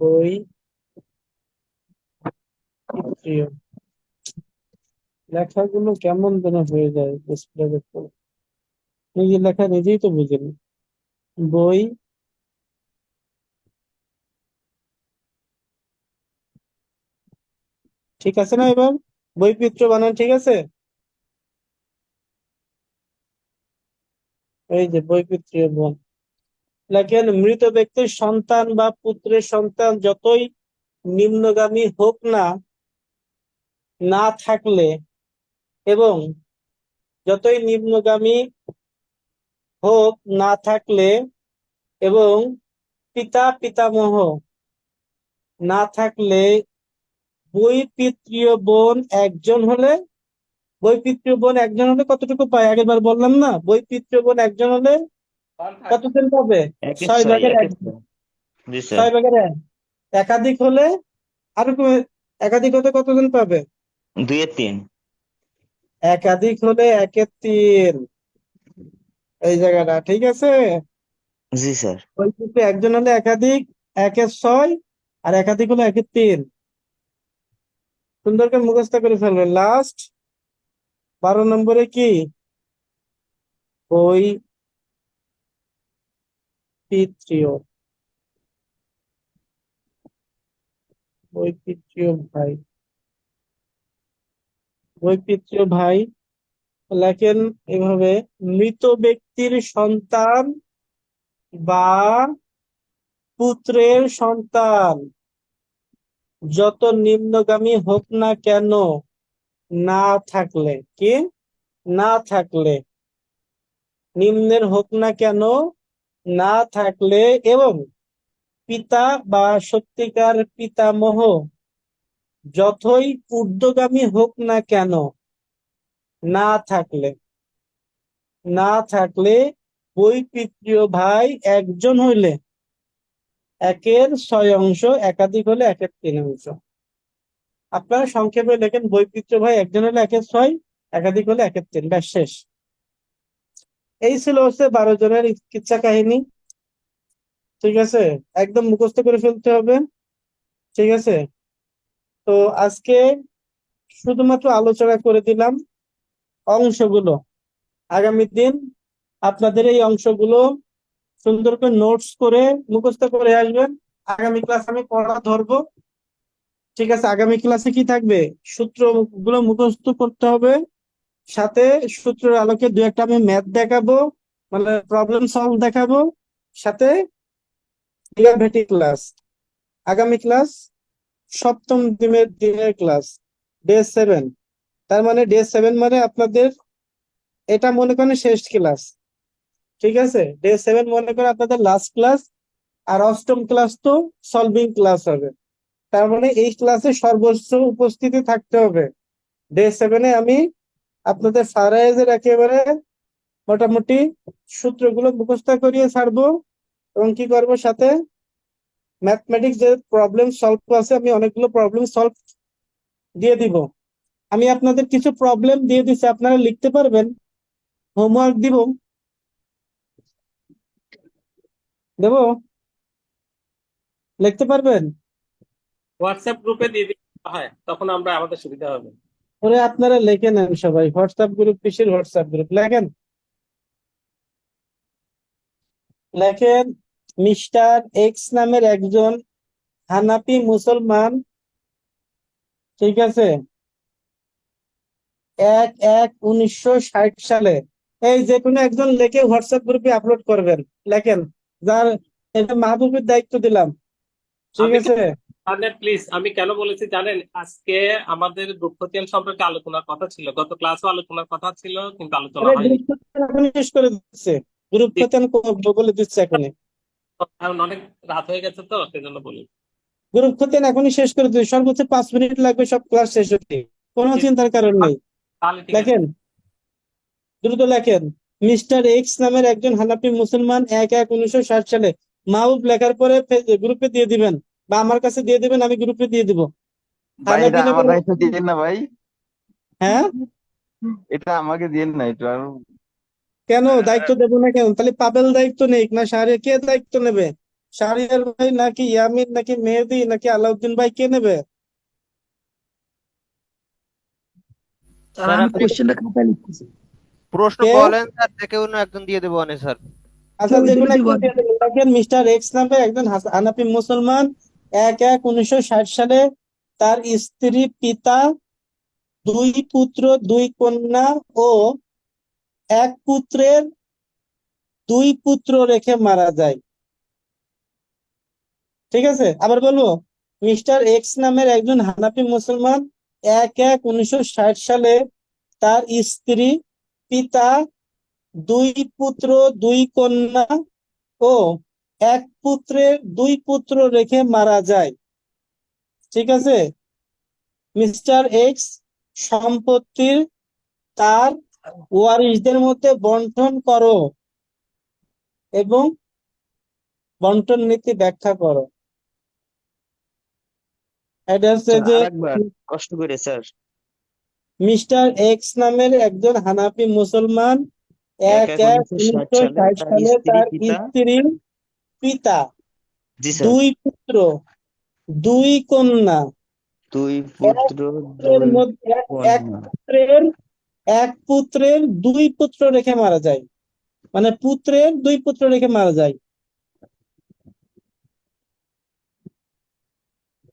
বই পিতৃয়, লেখাগুলো কেমন যেন হয়ে যায় ডিসপ্লে দেখতে, নিজের লেখা নিজেই তো বুঝিনি। বই ঠিক আছে না? এবার বই পিতৃ বানান ঠিক আছে? এই যে বই পিতৃয় বোন। লেখেন মৃত ব্যক্তির সন্তান বা পুত্রের সন্তান যতই নিম্নগামী হোক না না থাকলে এবং যতই নিম্নগামী হোক না থাকলে এবং পিতা পিতামহ না থাকলে বৈপিত্রীয় বোন একজন হলে, বৈপিত্রীয় বোন একজন হলে কতটুকু পায়? আগেরবার বললাম না, বৈপিত্রীয় বোন একজন হলে কতজন পাবে? 1/6, 6/1। 1/6। জি স্যার। 6/1। একাধিক হলে আরো একাধিক হতে কতজন পাবে? 2/3। একাধিক হলে 1/3। এই জায়গাটা ঠিক আছে? জি স্যার। বৈপিত্র একজন হলে একাধিক 1/6, আর একাধিক হলে 1/3। সুন্দর করে মুখস্থ করে ফেলবে। লাস্ট 12 নম্বরে কি? বই পিতৃয়, বৈপিত্রীয় ভাই, বৈপিত্রীয় ভাই লেখেন এভাবে, মৃত ব্যক্তির সন্তান বা পুত্রের সন্তান যত নিম্নগামী হোক না কেন না থাকলে, কি না থাকলে, নিম্নের হোক না কেন না থাকলে, এবং পিতা বা সত্যিকার পিতামহ যতই ঊর্ধ্বগামী হোক না কেন না থাকলে, বৈপিত্রীয় ভাই একজন হইলে একের 6 অংশ, একাধিক হলে একের 3 অংশ। আপনারা সংক্ষেপে লেখেন বৈপিত্র ভাই একজন হলে একের 6, একাধিক হলে একের 3, ব্যাস শেষ। এই ছিল হচ্ছে 12 জনের কিচ্ছা কাহিনী। ঠিক আছে, একদম মুখস্থ করে ফেলতে হবে। ঠিক আছে, তো আজকে শুধুমাত্র আলোচনা করে দিলাম অংশগুলো। আগামী দিন আপনাদের এই অংশগুলো সুন্দর করে নোটস করে মুখস্থ করে আসবেন। আগামী ক্লাস আমি পড়া ধরবো। ঠিক আছে, আগামী ক্লাসে কি থাকবে, সূত্রগুলো মুখস্থ করতে হবে, সাথে সূত্রের আলোকে 2-একটা আমি ম্যাথ দেখাবো, মানে প্রবলেম সলভ দেখাবো, সাথে রিলেভেটিভ ক্লাস। আগামী ক্লাস সপ্তম দিনের ক্লাস, ডে 7। তার মানে ডে 7 মানে আপনাদের এটা মনে করেন শেষ ক্লাস। ঠিক আছে, ডে 7 মনে করেন আপনাদের লাস্ট ক্লাস, আর অষ্টম ক্লাস তো সলভিং ক্লাস হবে। তার মানে এই ক্লাসে সর্বোচ্চ উপস্থিতি থাকতে হবে। ডে 7-এ আমি আপনাদের ফারাইজের একেবারে মোটামুটি সূত্রগুলো মুখস্থ করিয়ে ছাড়বো, এবং কি করবো সাথে ম্যাথমেটিক্স যে প্রবলেম সলভ আছে আমি অনেকগুলো প্রবলেম সলভ দিয়ে দিব। আমি আপনাদের কিছু প্রবলেম দিয়ে দিচ্ছি, আপনারা লিখতে পারবেন, হোমওয়ার্ক দেবো, লিখতে পারবেন? হোয়াটসঅ্যাপ গ্রুপে দিয়ে দিতে হয়, তখন আমরা আমাদের সুবিধা হবে। ওরে আপনারা লিখে নেন সবাই, হোয়াটসঅ্যাপ গ্রুপ, কিসের হোয়াটসঅ্যাপ গ্রুপ, লেখেন লেখেন। মিস্টার এক্স নামের একজন হানাফি মুসলমান, ঠিক আছে, 1/1/1960 সালে, এই যে কোনো একজন লেখে হোয়াটসঅ্যাপ গ্রুপে আপলোড করবেন, লেখেন, যার এটা মাহবুবের দায়িত্ব দিলাম। ঠিক আমি আছে, জানেন প্লিজ, আমি কেন বলেছি জানেন, আজকে আমাদের গ্রুপ খতিয়ান সম্পর্কে আলোচনার কথা ছিল, গত ক্লাসও আলোচনার কথা ছিল, কিন্তু আলোচনা আরে হয়নি। গ্রুপ খতিয়ান এখনই শেষ করে দিচ্ছে, গ্রুপ খতিয়ান বলে দিচ্ছে এখনই, কারণ অনেক রাত হয়ে গেছে তো সেজন্য বলি। গ্রুপ খতিয়ান এখনই শেষ করে দিচ্ছে, সর্বোচ্চ 5 মিনিট লাগবে সব ক্লাস শেষ হতে, কোনো চিন্তার কারণ নেই। তাহলে ঠিক আছে। লেখেন, দ্রুত লেখেন। মিস্টার এক্স নামের একজন হানাফি মুসলমান 1/1/1960 সালে, মাহবুব লেখার পরে গ্রুপে দিয়ে দিবেন, বা আমার কাছে দিয়ে দিবেন, আমি গ্রুপে দিয়ে দিব। ভাই এটা হানাফি আমার নামের, দায়িত্ব দিয়েন না ভাই, হ্যাঁ এটা আমাকে দিয়েন না একটু আর। কেন দায়িত্ব দেবো না কেন? তাহলে পাবেল দায়িত্ব নেই না, শাহরিয়ার কে দায়িত্ব নেবে? শাহরিয়ার ভাই নাকি ইয়ামিন নাকি মেহেদি নাকি আলাউদ্দিন ভাই, কে নেবে? স্যার স্যার আমি আপনি কোশ্চেনটা খাতায় লিখতেছি। প্রশ্ন কে? বলেন স্যার, যে কেউ না একজন দিয়ে দেবো অনেক স্যার। আচ্ছা, যে দিব কোনো দিব একজন দিয়ে দেবেন। দেখেন, মিস্টার এক্স নামে একজন হানাফি মুসলমান, 1/1/1960 সালে, তার স্ত্রী, পিতা, 2 পুত্র 2 কন্যা ও 1 পুত্রের 2 পুত্র রেখে মারা যায়। ঠিক আছে, আবার বলবো, মিস্টার এক্স নামের একজন হানাফি মুসলমান, 1/1/1960 সালে, তার স্ত্রী, পিতা, 2 পুত্র 2 কন্যা ও 1 পুত্রের 2 পুত্র রেখে মারা যায়। ঠিক আছে, মিস্টার এক্স সম্পত্তির তার ওয়ারিসদের মধ্যে বন্টন করো এবং বন্টন নীতি ব্যাখ্যা করো। এটা হচ্ছে স্যার যে আরেকবার কষ্ট করে স্যার। মিস্টার এক্স নামের একজন হানাফি মুসলমান, এক এক এক এক 1960 উনিশশো সালে ষাট তার সালে স্ত্রী তার পিতা। স্ত্রী, পিতা, জি স্যার। 2 পুত্র 2 কন্যা, 2 এক পুত্র পুত্রের 2 মধ্যে এক কন্যা। পুত্রের 2 পুত্র রেখে মারা যায়, মানে পুত্রের 2 পুত্র রেখে মারা যায়।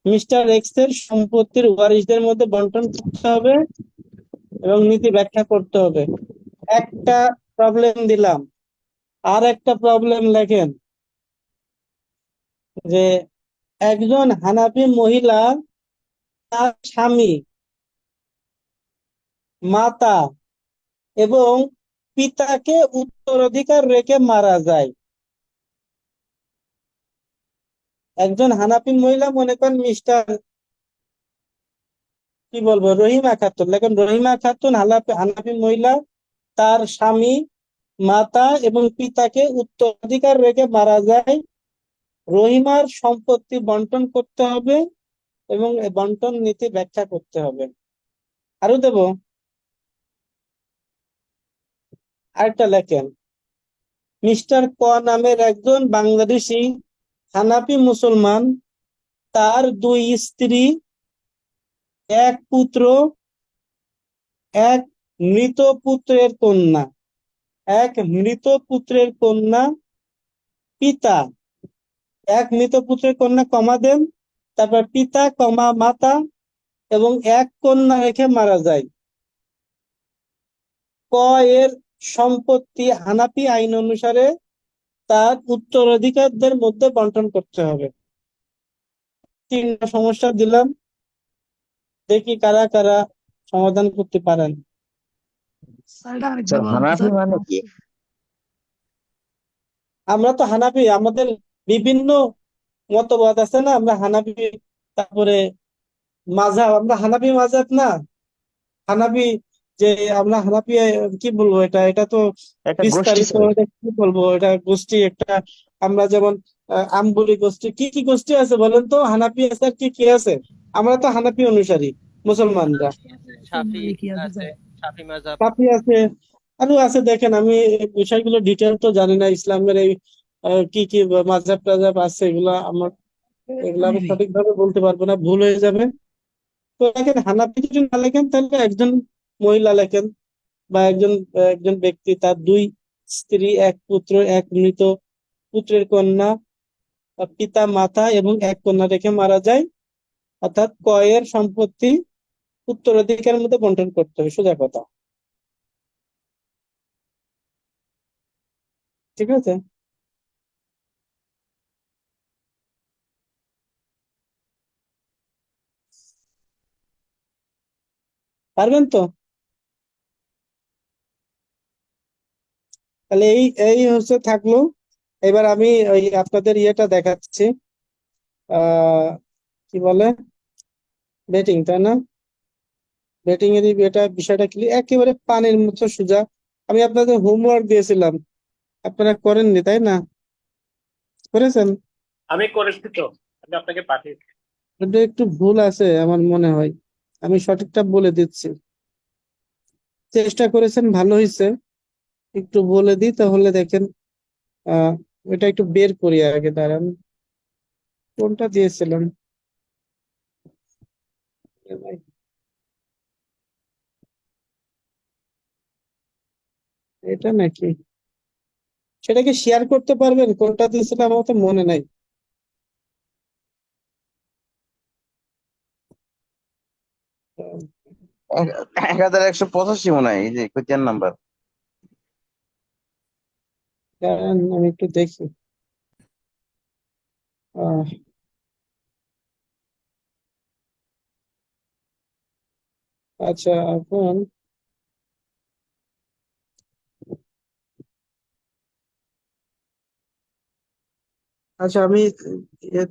মিস্টার এক্স এর সম্পত্তির ওয়ারিসদের মধ্যে বন্টন করতে হবে এবং নীতি ব্যাখ্যা করতে হবে। একটা প্রবলেম দিলাম, আর একটা প্রবলেম লেখেন, যে একজন হানাফি মহিলা তার স্বামী, মাতা এবং পিতাকে উত্তরাধিকার রেখে মারা যায়। একজন হানাফি মহিলা, মনে করেন মিস্টার কি বলবো রহিমা খাতুন, দেখেন রহিমা খাতুন হানাফি মহিলা, তার স্বামী, মাতা এবং পিতাকে উত্তরাধিকার রেখে মারা যায়। রহিমার সম্পত্তি বন্টন করতে হবে এবং এই বন্টন নীতি ব্যাখ্যা করতে হবে। আরো দেব, আরেকটা লেখেন, মিস্টার ক নামের একজন বাংলাদেশি হানাফি মুসলমান, তার দুই স্ত্রী, এক পুত্র, এক মৃত পুত্রের কন্যা, এক মৃত পুত্রের কন্যা, পিতা, এক মৃত পুত্রের কন্যা কমা দেন, তারপর পিতা কমা মাতা এবং এক কন্যা রেখে মারা যায়। ক এর সম্পত্তি হানাফি আইন অনুসারে তার উত্তরাধিকারদের মধ্যে বন্টন করতে হবে। তিনটা সমস্যা দিলাম, দেখি কারা কারা সমাধান করতে পারেন। স্যার এটা আরেকবার স্যার বলেন তো হানাফি স্যার। মানে কি? আমরা তো হানাফি, আমাদের বিভিন্ন মতবাদ আছে না, আমরা হানাফি, তারপরে মাযহাব, আমরা হানাফি মাযহাব না, হানাফি, যে আমরা হানাফি, কি বলবো এটা, এটা তো একটা গোষ্ঠী বিস্তারিত, স্যার। এটা কি বলবো, এটা গোষ্ঠী একটা। আমরা যেমন আম্বুরি গোষ্ঠী, কি কি গোষ্ঠী আছে বলেন তো, হানাফি আছে আর কি কি আছে? আমরা তো হানাফি অনুসারী মুসলমানরা। সাফি কি আছে আছে, স্যার? সাফি মাযহাব। সাফি আছে, আরো আছে, দেখেন আমি এই বিষয়গুলো ডিটেল তো জানি না, ইসলামের এই কি কি মাযহাব টাযহাব আছে, এগুলা আমার, এগুলা আমি হানিফি। সঠিকভাবে বলতে পারবো না, ভুল হয়ে যাবে। তো দেখেন হানাফি যদি না লেখেন, তাহলে একজন মহিলা লেখেন, বা একজন একজন ব্যক্তি, তার দুই স্ত্রী, এক পুত্র, এক মৃত পুত্রের কন্যা, পিতা মাতা এবং এক কন্যা রেখে মারা যায়। অর্থাৎ ক এর সম্পত্তি উত্তরাধিকারের মধ্যে বন্টন করতে হবে, সোজা কথা। ঠিক আছে? পারবেন তো? তাহলে এই এই হচ্ছে থাকলো। এবার আমি ওই আপনাদের ইয়েটা দেখাচ্ছি, আহ কি বলে, বেটিং, তাই না? বেটিং এর এটা বিষয়টা কি একেবারে পানির মতো সোজা। আমি আপনাদের হোমওয়ার্ক দিয়েছিলাম, আপনারা করেননি তাই না? করেছেন? আমি করেছি তো, আমি আপনাকে পাঠিয়েছি। এটা একটু ভুল আছে আমার মনে হয়, আমি সঠিকটা বলে দিচ্ছি। চেষ্টা করেছেন, ভালো হয়েছে। একটু বলে দিই তাহলে, দেখেন আহ এটা একটু বের করি আগে, দাঁড়ান, কোনটা দিয়েছিলাম, এটা নাকি, সেটাকে শেয়ার করতে পারবেন? কোনটা দিয়েছিলাম আমার তো মনে নাই। 1185 মনে হয়, এই যে কোয়েশ্চেন নাম্বার। দাঁড়ান আমি একটু দেখি। আহ আচ্ছা, এখন আচ্ছা আমি ইয়ে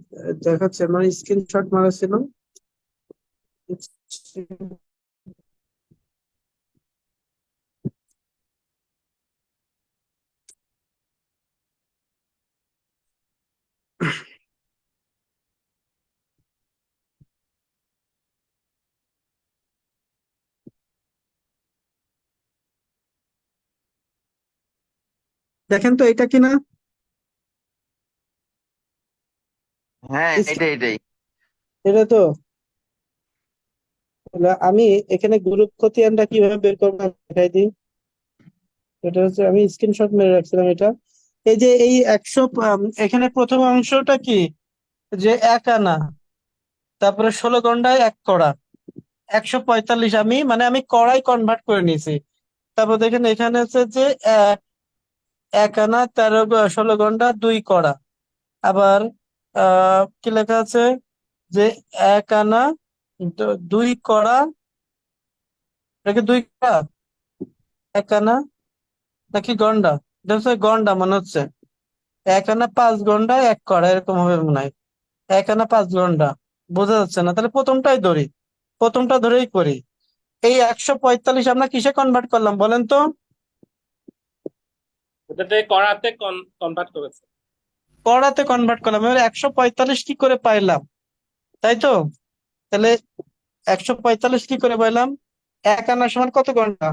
দেখাচ্ছি, আমার স্ক্রিনশট মারা ছিল। দেখেন তো এটা কিনা, হ্যাঁ, এটাই এটাই। এটা তো, তাহলে আমি এখানে গ্রুপ খতিয়ানটা কিভাবে বের করবো আমি দেখাই দিই। এটা হচ্ছে, আমি স্ক্রিনশট মেরে রাখছিলাম এটা। এই যে এই 100, এখানে প্রথম অংশটা কি, যে 1 আনা, তারপরে 16 গন্ডায় 1 কড়া, 145, আমি মানে আমি কড়াই কনভার্ট করে নিয়েছি। তারপর দেখেন এখানে হচ্ছে যে 1 আনা 16 গন্ডা 2 কড়া। আবার কি লেখা আছে, যে 1 আনা 2 কড়া, এটা কি 2 কড়া? এক আনা নাকি গন্ডা? এটা হচ্ছে গন্ডা মনে হচ্ছে। এক আনা 5 গন্ডা 1 কড়া এরকম হবে মনে হয়। এক আনা 5 গন্ডা বোঝা যাচ্ছে না, তাহলে প্রথমটাই ধরি, প্রথমটা ধরেই করি। এই 145 আমরা কিসে কনভার্ট করলাম বলেন তো? ওটাতে করাতে কনভার্ট করেছে। কড়াতে কনভার্ট করলাম। এবার 145 কি করে পাইলাম, তাই তো? তাহলে 145 কি করে পাইলাম? এক আনা সমান কত ঘন্টা?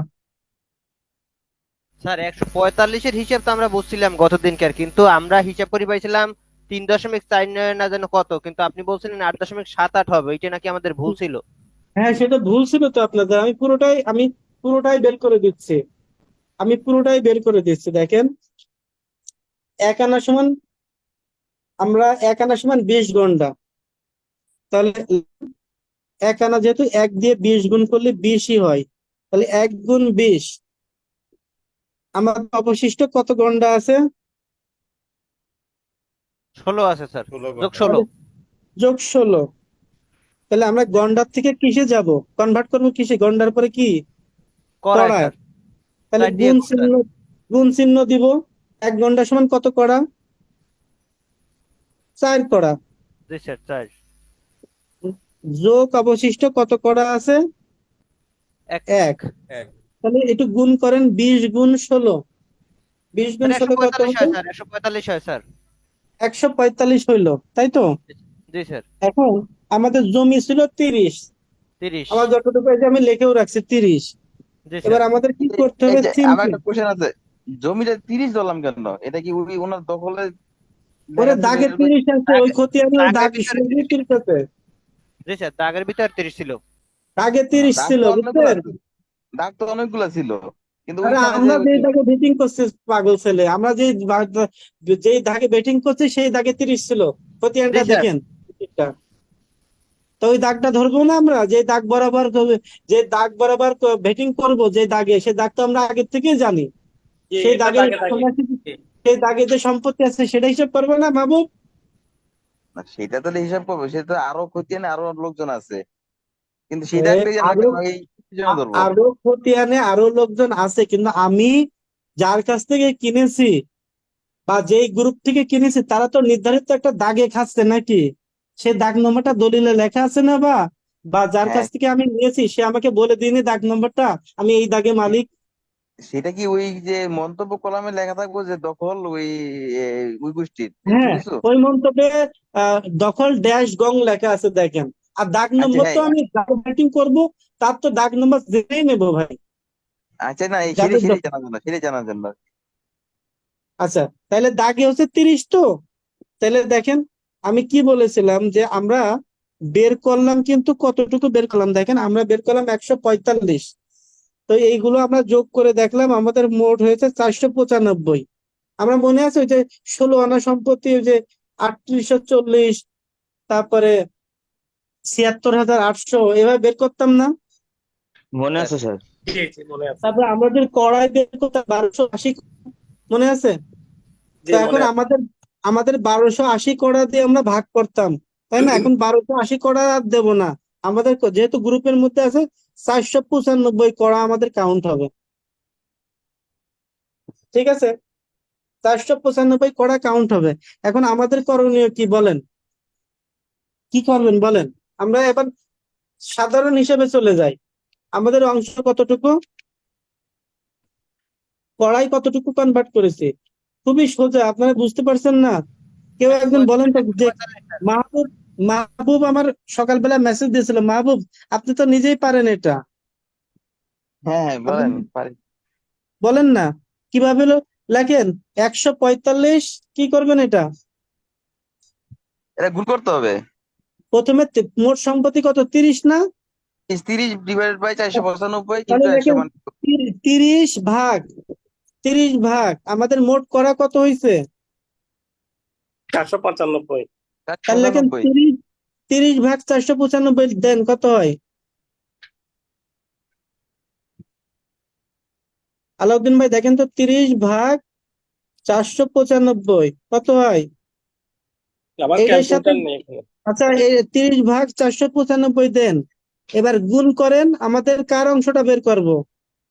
স্যার 145-এর হিসাব তো আমরা বুঝছিলাম গতদিনকার, কিন্তু আমরা হিসাব করে পাইছিলাম 3.49 না যেন কত, কিন্তু আপনি বলছিলেন 8.78 হবে, এটা নাকি আমাদের ভুল ছিল। হ্যাঁ, সেটা ভুল ছিল তো আপনাদের। আমি পুরোটাই বের করে দিচ্ছি। আমি পুরোটাই বের করে দিচ্ছি, দেখেন। এক আনা সমান এক আনা সমান 20 ঘন্টা। তাহলে এক আনা যেহেতু 1 দিয়ে 20 গুণ করলে 20ই হয়, তাহলে 1 গুণ 20, আমার অবশিষ্ট কত ঘন্টা আছে? 16 আছে স্যার, যোগ 16। যোগ 16। তাহলে আমরা গন্ডার থেকে কিসে যাব, কনভার্ট করবো কিসে? গন্ডার পরে কি? করায় কড়ায়। স্যার, তাহলে 4 দিয়ে গুণ স্যার। গুণ চিহ্ন দিব। 1 ঘন্টা সমান কত কড়া? 4 কড়া। জি স্যার, 4। যোগ অবশিষ্ট কত কড়া আছে? 1। 1। তাহলে একটু গুণ করেন, 20 গুণ 16। 20 গুণ 16 কত 145 হলো? হয় স্যার, 145 হয় স্যার। 145 হইলো, তাই তো? জি স্যার। এখন আমাদের জমি ছিল 30। 30। আমার যতটুকু আছে আমি লিখেও রাখছি 30। জি এবার স্যার। আমাদের কি এই করতে এই হবে? যে আমার চিনতে। একটা কোশ্চেন আছে, জমিটা 30 ধরলাম কেন? এটা কি ওই ওনার দখলে ওরে লেখা ছিল দাগে এরকম? 30 আছে, ওই খতিয়ানে ওই দাগের দাগ ভিতরে সরিয়ে 30 ছিল। 30 আছে। জি স্যার, দাগের ভিতরে 30 ছিল। দাগে 30 দাগ ছিল, তো অনেকগুলা বুঝছেন? দাগ তো অনেকগুলা ছিল, কিন্তু আরে ওইখানে যে আমরা যে দাগে ব্যাটিং করছি পাগল ছেলে, আমরা যে দাগে ব্যাটিং করছি সেই দাগে 30 ছিল। জি খতিয়ানটা স্যার। দেখেন। তো ওই দাগটা ধরবো না আমরা, যে দাগ বরাবর ব্যাটিং করব, যে দাগে, সে দাগ তো আমরা আগে থেকেই জানি। যে সেই এটা দাগের দাগে থাকে। সেই দাগে যে সম্পত্তি আছে সেটা হিসাব করবে না বাবু? না, সেটা তাহলে হিসাব করবে, সেটা আরো খতিয়ানে আরো লোকজন আছে, কিন্তু সেই এ দাগটাই আমরা আরো কেন এই জন্য ধরবো? আরো খতিয়ানে আরো লোকজন আছে, কিন্তু আমি যার কাছ থেকে কিনেছি বা যেই গ্রুপ থেকে কিনেছি তারা তো নির্ধারিত একটা দাগে খাচ্ছে নাকি? সে দাগ নম্বরটা দলিলে লেখা আছে না? বা বা যার কাছ হ্যাঁ, থেকে আমি নিয়েছি সে আমাকে বলে দিইনি দাগ নম্বরটা, আমি এই দাগে মালিক। সেটা কি ওই যে মন্তব্য কলামে লেখা থাকবো যে দখল ওই ওই গোষ্ঠীর এরকম হ্যাঁ, কিছু? ওই মন্তব্যে দখল ড্যাশ গং লেখা আছে, দেখেন। আর দাগ আচ্ছা, নম্বর হ্যাঁ। তো আমি যাকে ব্যাটিং করবো তার তো দাগ নম্বর জেনেই নেবো ভাই। আচ্ছা, না, এই সেটাই যাদের সেটাই জানার জন্য, সেটাই জানার জন্য। আচ্ছা, তাহলে দাগে হচ্ছে 30 তো। তাহলে দেখেন, আমি কি বলেছিলাম যে আমরা বের করলাম, কিন্তু কতটুকু বের করলাম দেখেন, আমরা বের করলাম 145। তো এইগুলো আমরা যোগ করে দেখলাম, আমাদের মোট হয়েছে 495। আমরা মনে আছে ওই যে 16 আনা সম্পত্তি, ওই যে 3840, তারপরে 76,800 এভাবে বের করতাম না? মনে আছে স্যার। জি জি মনে আছে। তারপরে আমাদের কড়াই বের করতাম 1280, মনে আছে? জি তো এখন মনে আছে। আমাদের আমাদের 1280 কড়া দিয়ে আমরা ভাগ করতাম, তাই না? এখন 1280 কড়া আর দেবো না। আমাদের যেহেতু গ্রুপের মধ্যে আছে, 495 কড়া আমাদের কাউন্ট হবে। ঠিক আছে, 495 কড়া কাউন্ট হবে। এখন আমাদের করণীয় কি বলেন? কি করবেন বলেন? আমরা এবার সাধারণ হিসেবে চলে যাই। আমাদের অংশ কতটুকু, কড়াই কতটুকু কনভার্ট করেছে? খুবই সোজা, আপনারা বুঝতে পারছেন না? কেউ একজন বলেন তো যে 145 স্যার। মাহবুব মাহবুব আমার সকালবেলা মেসেজ দিয়েছিল, মাহবুব আপনি তো নিজেই পারেন এটা, হ্যাঁ, হ্যাঁ, আপনি বলেন, পারি। বলেন না কিভাবে লেখেন? 145 কি করবেন এটা? এটা গুণ করতে হবে। প্রথমে মোট সম্পত্তি কত, 30 না? 30 ডিভাইডেড বাই 495 তাহলে কিন্তু 100 দেখেন, 30 ভাগ 30 ভাগ আমাদের মোট করা কত হয়েছে? 495। তাহলে লেখেন 495। 30 ভাগ 495 দেন কত হয়? আলাউদ্দিন ভাই দেখেন তো, 30 ভাগ 495 কত হয়? আমার এটার সাথে, ক্যালকুলেটর নেই এখানে। আচ্ছা, এই 30 ভাগ 495 দেন। এবার গুণ করেন, আমাদের কার অংশটা বের করব?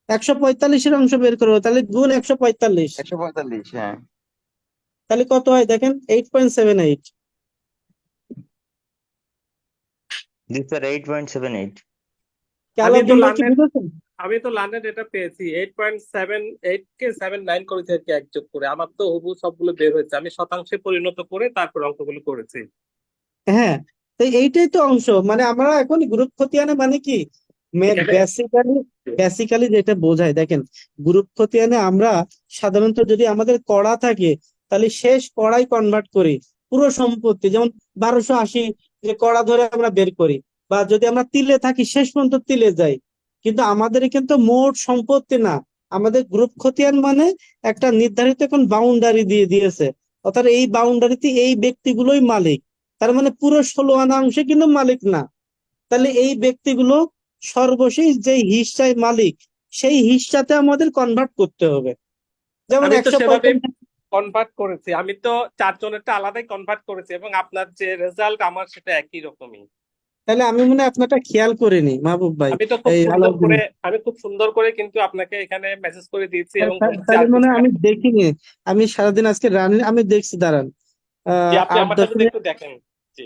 145-এর অংশ বের করবো, তাহলে গুণ 145, 145, হ্যাঁ। তাহলে কত হয় দেখেন, 8.78। জি স্যার 8.78। কি আমি তো আলাউদ্দিন ভাই কি লন্ডন বুঝেছেন? আমি তো লন্ডন এটা পেয়েছি 8.78 কে 79 করেছি আর কি এক যোগ করে। আমার তো হুবহু সবগুলো বের হয়েছে, আমি শতাংশে পরিণত করে তারপর অঙ্কগুলো করেছি। হ্যাঁ, তো এইটাই তো অংশ, মানে আমরা এখন গ্রুপ খতিয়ানে মানে কি, এখানে বেসিক্যালি যেটা বোঝায় দেখেন, গ্রুপ খতিয়ানে আমরা সাধারণত যদি আমাদের কড়া থাকে তাহলে শেষ কড়াই কনভার্ট করি পুরো সম্পত্তি, যেমন 1280 যে কড়া ধরে আমরা বের করি, বা যদি আমরা তিলে থাকি শেষ পর্যন্ত তিলে যাই। কিন্তু আমাদের কিন্তু মোট সম্পত্তি না, আমাদের গ্রুপ খতিয়ান মানে একটা নির্ধারিত এখন বাউন্ডারি দিয়ে দিয়েছে, অর্থাৎ এই বাউন্ডারিতে এই ব্যক্তিগুলোই মালিক। তার মানে পুরো 16 আনা অংশে কিন্তু মালিক না। তাহলে এই ব্যক্তিগুলো সর্বশেষ যে হিস্সায় মালিক, সেই হিস্সাতে আমাদের কনভার্ট করতে হবে। যেমন আমি তো সেভাবে 145, কনভার্ট করেছি, আমি তো চারজনেরটা আলাদাই কনভার্ট করেছি এবং আপনার যে রেজাল্ট আমার সেটা একই রকমই। তাহলে আমি মনে হয় আপনারটা খেয়াল করিনি মাহবুব ভাই, আমি তো খুব এই সুন্দর আলাউদ্দিন। করে আমি খুব সুন্দর করে কিন্তু আপনাকে এখানে মেসেজ করে দিয়েছি এবং বলছি তাহলে আর মনে কিছু হয় আমি দেখিনি, আমি সারাদিন আজকে রানি আমি দেখছি, দাঁড়ান। যে আপনি আট আমারটা যদি দশমিক একটু দেখেন। জি,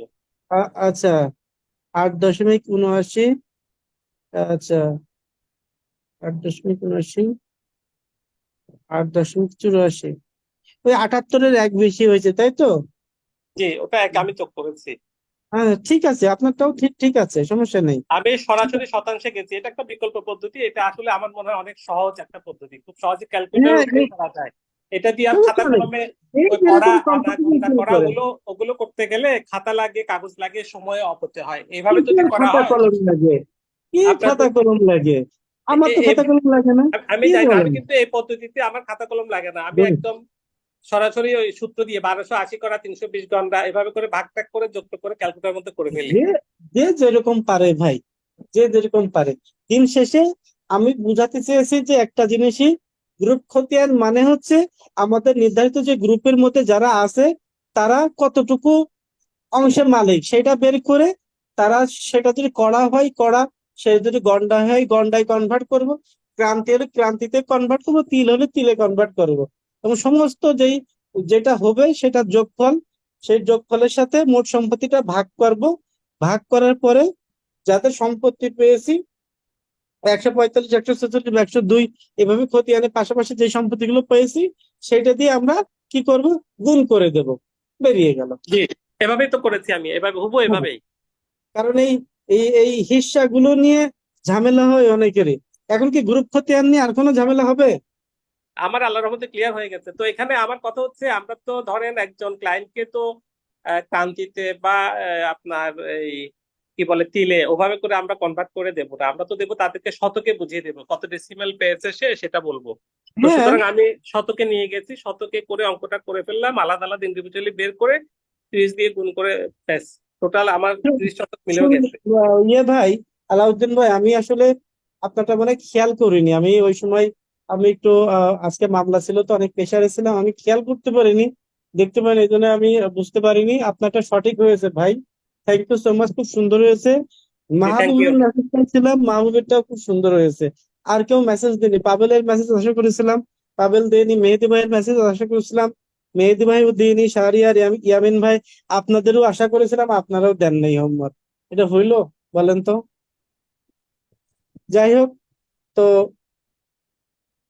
আচ্ছা, 8.79, আচ্ছা, 8.79, 8.84, ওই 78-এর এক বেশি হয়েছে, তাই তো? জি, ওটা এক আমি যোগ করেছি। হ্যাঁ ঠিক আছে, আপনারটাও ঠিক ঠিক আছে, সমস্যা নেই। আমি সরাসরি শতাংশে গেছি, এটা একটা বিকল্প পদ্ধতি, এটা আসলে আমার মনে হয় অনেক সহজ একটা পদ্ধতি, খুব সহজে হ্যাঁ, ক্যালকুলেটর করা যায়। এটা দিয়ে আর খাতা সমস্যা নেই, কলমে এই ওই কড়া যেরকম আনা কমফোর্টেবল গোনা ফিল করা করেন। ওগুলো করতে গেলে খাতা লাগে, কাগজ লাগে, সময় অপচয় হয়। এইভাবে কি যদি আর করা খাতা হয় কলম লাগে, কি আপনার খাতা কলম লাগে? এ- আমার তো এ- খাতা এ- কলম লাগে না, আমি কি জানি না, আমি বলেন? কিন্তু এই পদ্ধতিতে আমার খাতা কলম লাগে না, আমি দেখুন, একদম সরাসরি ওই সূত্র দিয়ে 1280 করা 320 ঘন্টা এভাবে করে ভাগ টাগ করে যোগ করে ক্যালকুলেটরের মধ্যে করে ফেলি। যে যে যেরকম পারে ভাই, যে যেরকম পারে। দিন শেষে আমি বুঝাতে চেয়েছি যে একটা জিনিসই, গ্রুপ খতিয়ান মানে হচ্ছে আমাদের নির্ধারিত যে গ্রুপের মধ্যে যারা আছে তারা কতটুকু অংশের মালিক সেটা বের করে, তারা সেটা যদি কড়া হয় কড়া, সে যদি গন্ডা হয় গন্ডায় কনভার্ট করব, ক্রান্তি হলে ক্রান্তিতে কনভার্ট করবো, তিল হলে তিলে কনভার্ট করব, এবং সমস্ত যেটা হবে সেটা যোগফল, সেই যোগফলের সাথে মোট সম্পত্তিটা ভাগ করব। ভাগ করার পরে যাতে সম্পত্তি পেয়েছি 145, 146, 102, এভাবে খতিয়ানের পাশাপাশি যে সম্পত্তিগুলো পেয়েছি সেটা দিয়ে আমরা কি করব, গুণ করে দেব, বেরিয়ে গেল। জি, এভাবেই তো করেছি আমি, এভাবে হুবহু এভাবেই। কারণ এই এই এই হিস্সাগুলো নিয়ে ঝামেলা হয় অনেকেরই। এখন কি গ্রুপ খতিয়ান নিয়ে আর কোনো ঝামেলা হবে? আমার আল্লাহর রহমতে ক্লিয়ার হয়ে গেছে। তো এখানে আমার কথা হচ্ছে, আমরা তো ধরেন একজন ক্লায়েন্টকে তো ক্রান্তিতে বা আপনার এই কি বলে তিলে ওভাবে করে আমরা কনভার্ট করে দেবো না, আমরা তো দেবো তাদেরকে শতকে বুঝিয়ে দেবো, কত ডেসিমেল পেয়েছে সে সেটা বলবো। তো হ্যাঁ, সুতরাং আমি শতকে নিয়ে গেছি, শতকে করে অঙ্কটা করে ফেললাম, আলাদা আলাদা ইন্ডিভিজুয়ালি বের করে 30 দিয়ে গুণ করে ব্যাস, টোটাল আমার 30 শতক মিলেও গেছে। ইয়ে ভাই, আলাউদ্দিন ভাই, আমি আসলে আপনারটা মানে খেয়াল করিনি, আমি ওই সময় আমি একটু আজকে মামলা ছিল তো অনেক প্রেশারে ছিলাম, আমি খেয়াল করতে পারিনি, দেখতে পারিনি, এই জন্য আমি বুঝতে পারিনি। আপনারটা সঠিক হয়েছে ভাই, থ্যাংক ইউ সো মাচ, খুব সুন্দর হয়েছে। Thank you. মাহবুবের মেসেজ পাইছিলাম, মাহবুবেরটাও খুব সুন্দর হয়েছে। আর কেউ মেসেজ দেয়নি, পাবেলের মেসেজ আশা করেছিলাম, পাবেল দেয়নি। মেহেদি ভাইয়ের মেসেজ আশা করেছিলাম, মেহেদি ভাইও দেয়নি। শাহরিয়ার, ইয়ামিন ভাই, আপনাদেরও আশা করেছিলাম, আপনারাও দেন নাই হোমওয়ার্ক। এটা হইলো, বলেন তো? যাই হোক, তো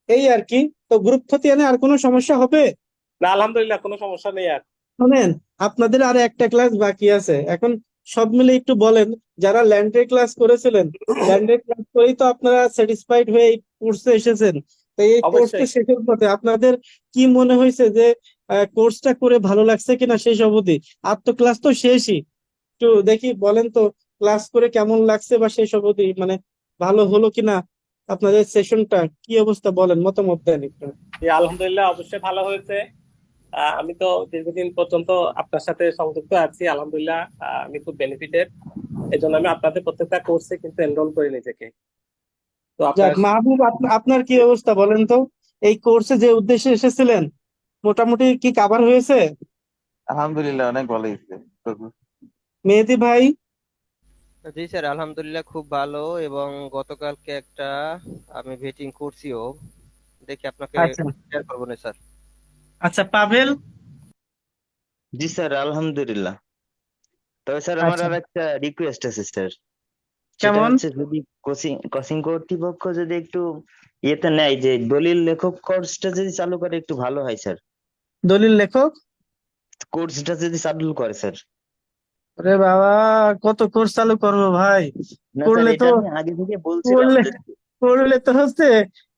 এই আর কি। তো গ্রুপ খতিয়ানে আর কোনো সমস্যা হবে? না, আলহামদুলিল্লাহ কোনো সমস্যা নেই আর। শোনেন, আপনাদের আর একটা ক্লাস বাকি আছে এখন, সব মিলে একটু বলেন, যারা ল্যান্ডের ক্লাস করেছিলেন, ল্যান্ডের ক্লাস করেই তো আপনারা স্যাটিসফাইড হয়ে এই কোর্সে এসেছেন, তো এই কোর্সটা অবশ্যই। শেষের পথে আপনাদের কি মনে হয়েছে যে কোর্সটা করে ভালো লাগছে কিনা শেষ অবধি? আর তো ক্লাস তো শেষই, একটু দেখি বলেন তো, ক্লাস করে কেমন লাগছে বা শেষ অবধি মানে ভালো হলো কিনা, আপনাদের সেশনটা কি অবস্থা, বলেন, মতামত দেন একটু। জি, আলহামদুলিল্লাহ অবশ্যই ভালো হয়েছে। আমি তো দীর্ঘদিন পর্যন্ত আপনার সাথে সংযুক্ত আছি, আলহামদুলিল্লাহ আমি খুব বেনিফিটেড। এই জন্য আমি আপনাদের প্রত্যেকটা কোর্সে কিন্তু এনরোল করি নিজেকে। তো আপনার যাক মাহবুব, আপনার কি অবস্থা বলেন তো, এই কোর্সে যে উদ্দেশ্যে এসেছিলেন মোটামুটি কি কাভার হয়েছে? আলহামদুলিল্লাহ অনেক ভালো হয়েছে। মেহেদি ভাই, জি স্যার, আলহামদুলিল্লাহ খুব ভালো। এবং গতকালকে একটা আমি ভেটিং করছিও, দেখি আপনাকে আচ্ছা শেয়ার করবো না স্যার। আচ্ছা পাভেল। জি স্যার, আলহামদুলিল্লাহ। তবে স্যার আমার আচ্ছা আর একটা রিকোয়েস্ট আছে স্যার। সেটা কেমন? হচ্ছে যদি কোচিং কোচিং কর্তৃপক্ষ যদি একটু ইয়েতে নেয়, যে দলিল লেখক কোর্সটা যদি চালু করে একটু ভালো হয় স্যার। দলিল লেখক? কোর্সটা যদি চালু করে স্যার। আরে বাবা, কত কোর্স চালু করবো ভাই? না স্যার, করলে তো এটা আমি আগে থেকে বলছিলাম করলে যে করলে তো হচ্ছে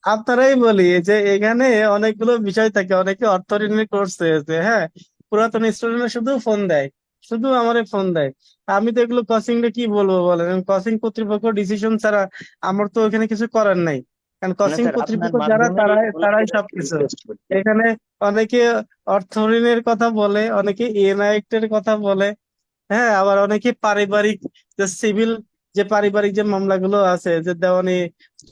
আপনারাই বলি যে এখানে অনেকগুলো বিষয় থাকে, অনেকে অর্থ ঋণের কোর্স হয়েছে, হ্যাঁ, পুরাতন স্টুডেন্ট শুধু ফোন দেয়, শুধু আমারে ফোন দেয়। আমি তো এগুলো কোচিং রে কি বলবো বলেন? কোচিং কর্তৃপক্ষ ডিসিশন ছাড়া আমার তো ওখানে কিছস করার নাই, কারণ না কোচিং স্যার, আপনার কর্তৃপক্ষ যারা মাধ্যমেই তারাই তারাই ওনাদের একটা সবকিছু। রিকোয়েস্ট করছি। এখানে অনেকে অর্থ ঋণের কথা বলে, অনেকে ইএমআই এর কথা বলে, হ্যাঁ, আবার অনেকে পারিবারিক যে সিভিল, যে পারিবারিক যে মামলাগুলো আছে, যে দেওয়ানি,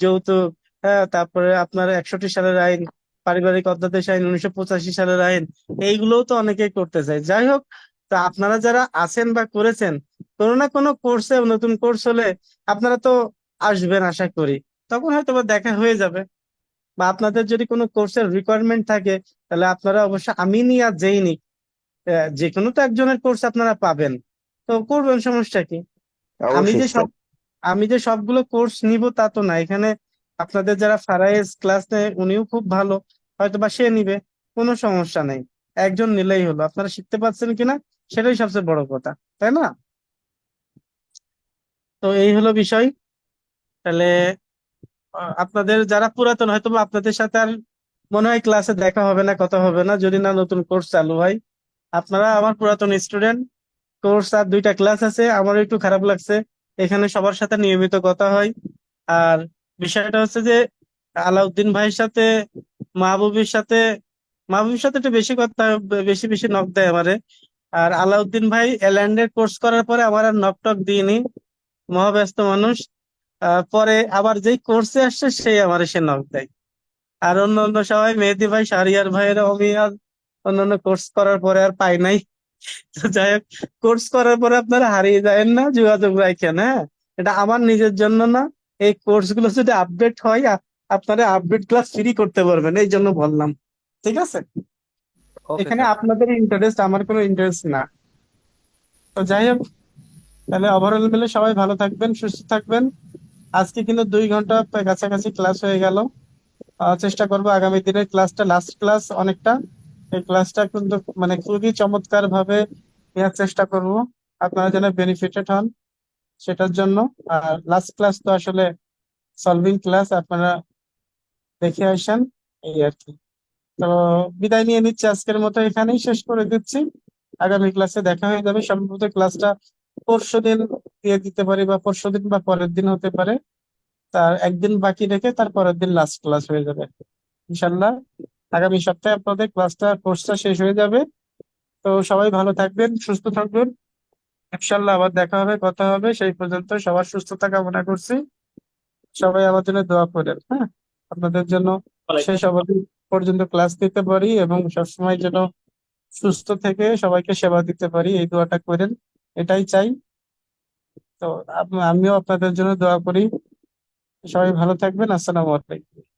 যৌতুক, হ্যাঁ, তারপরে আপনার 61 সালের আইন, পারিবারিক অধ্যাদেশ আইন, 1985 সালের আইন, এইগুলোও তো অনেকেই করতে চায়। যাই হোক, তা আপনারা যারা আছেন বা করেছেন, কোনো না কোনো কোর্সে, নতুন কোর্স হলে আপনারা তো আসবেন আশা করি, তখন হয়তো বা দেখা হয়ে যাবে। বা আপনাদের যদি কোনো কোর্সের রিকোয়ারমেন্ট থাকে, তাহলে আপনারা অবশ্যই, আমি নি আর যেই নি, যে কোনো তো একজনের কোর্স আপনারা পাবেন, তো করবেন, সমস্যা কি? আমি অবশ্যই যে সব স্যার। আমি যে সবগুলো কোর্স নিব তা তো না। এখানে আপনাদের যারা ফারাইজ ক্লাস নেয় উনিও খুব ভালো, হয়তো বা সে নিবে, কোনো সমস্যা নেই। একজন নিলেই হলো, আপনারা শিখতে পারছেন কিনা সেটাই সবচেয়ে বড় কথা, তাই না? তো এই হলো বিষয়। তাহলে আপনাদের যারা পুরাতন, হয়তো বা আপনাদের সাথে আর মনে হয় ক্লাসে দেখা হবে না, কথা হবে না, যদি না নতুন কোর্স চালু হয়। আপনারা আমার পুরাতন স্টুডেন্ট, কোর্স আর 2টা ক্লাস আছে, আমারও একটু খারাপ লাগছে। এখানে সবার সাথে নিয়মিত কথা হয়। আর বিষয়টা হচ্ছে যে আলাউদ্দিন ভাইয়ের সাথে, মাহবুবের সাথে মাহবুবের সাথে একটু বেশি কথা, বেশি বেশি নক দেয় আমারে। আর আলাউদ্দিন ভাই এল্যান্ডের কোর্স করার পরে আমার আর নক টক দিইনি, মহাব্যস্ত মানুষ। পরে আবার যেই কোর্সে আসছে সেই আমার এসে নক দেয়। আর অন্য অন্য সবাই, মেহেদি ভাই, শাহরিয়ার ভাইয়ের, আমি আর অন্যান্য কোর্স করার পরে আর পাই নাই। তো যাই হোক, কোর্স করার পরে আপনারা হারিয়ে যায়েন না, যোগাযোগ রাখেন, হ্যাঁ। এটা আমার নিজের জন্য না, এই কোর্স গুলো যদি আপডেট হয়, আপনারা আপডেট ক্লাস ফ্রি করতে পারবেন, এই জন্য বললাম। ঠিক আছে? ওকে এখানে স্যার। আপনাদের ইন্টারেস্ট, আমার কোনো ইন্টারেস্ট না। তো যাই হোক, তাহলে ওভারঅল মিলে সবাই ভালো থাকবেন, সুস্থ থাকবেন। আজকে কিন্তু 2 ঘন্টা কাছাকাছি ক্লাস হয়ে গেল। চেষ্টা করবো আগামী দিনের ক্লাসটা, লাস্ট ক্লাস অনেকটা, এই ক্লাসটা কিন্তু মানে খুবই চমৎকার ভাবে নেওয়ার চেষ্টা করব, আপনারা যেন বেনিফিটেড হন সেটার জন্য। আর লাস্ট ক্লাস তো আসলে সলভিং ক্লাস, আপনারা দেখে আসেন, এই আর কি। তো বিদায় নিয়ে নিচ্ছি, আজকের মতো এখানেই শেষ করে দিচ্ছি। আগামী ক্লাসে দেখা হয়ে যাবে সম্ভবত। ক্লাসটা পরশুদিন দিয়ে দিতে পারি, বা পরশুদিন বা পরের দিন হতে পারে। তার একদিন বাকি রেখে তার পরের দিন লাস্ট ক্লাস হয়ে যাবে ইনশাল্লাহ। আগামী সপ্তাহে আপনাদের কোর্সটা শেষ হয়ে যাবে। তো সবাই ভালো থাকবেন, সুস্থ থাকবেন। ইনশাল্লাহ আবার দেখা হবে, কথা হবে। সেই পর্যন্ত সবার সুস্থতা কামনা করছি। সবাই আমার জন্য দোয়া করেন, হ্যাঁ, আপনাদের জন্য শেষ অবধি পর্যন্ত ক্লাস দিতে পারি এবং সবসময় যেন সুস্থ থেকে সবাইকে সেবা দিতে পারি, এই দোয়াটা করেন, এটাই চাই। তো আমিও আপনাদের জন্য দোয়া করি। সবাই ভালো থাকবেন। আসসালামু আলাইকুম।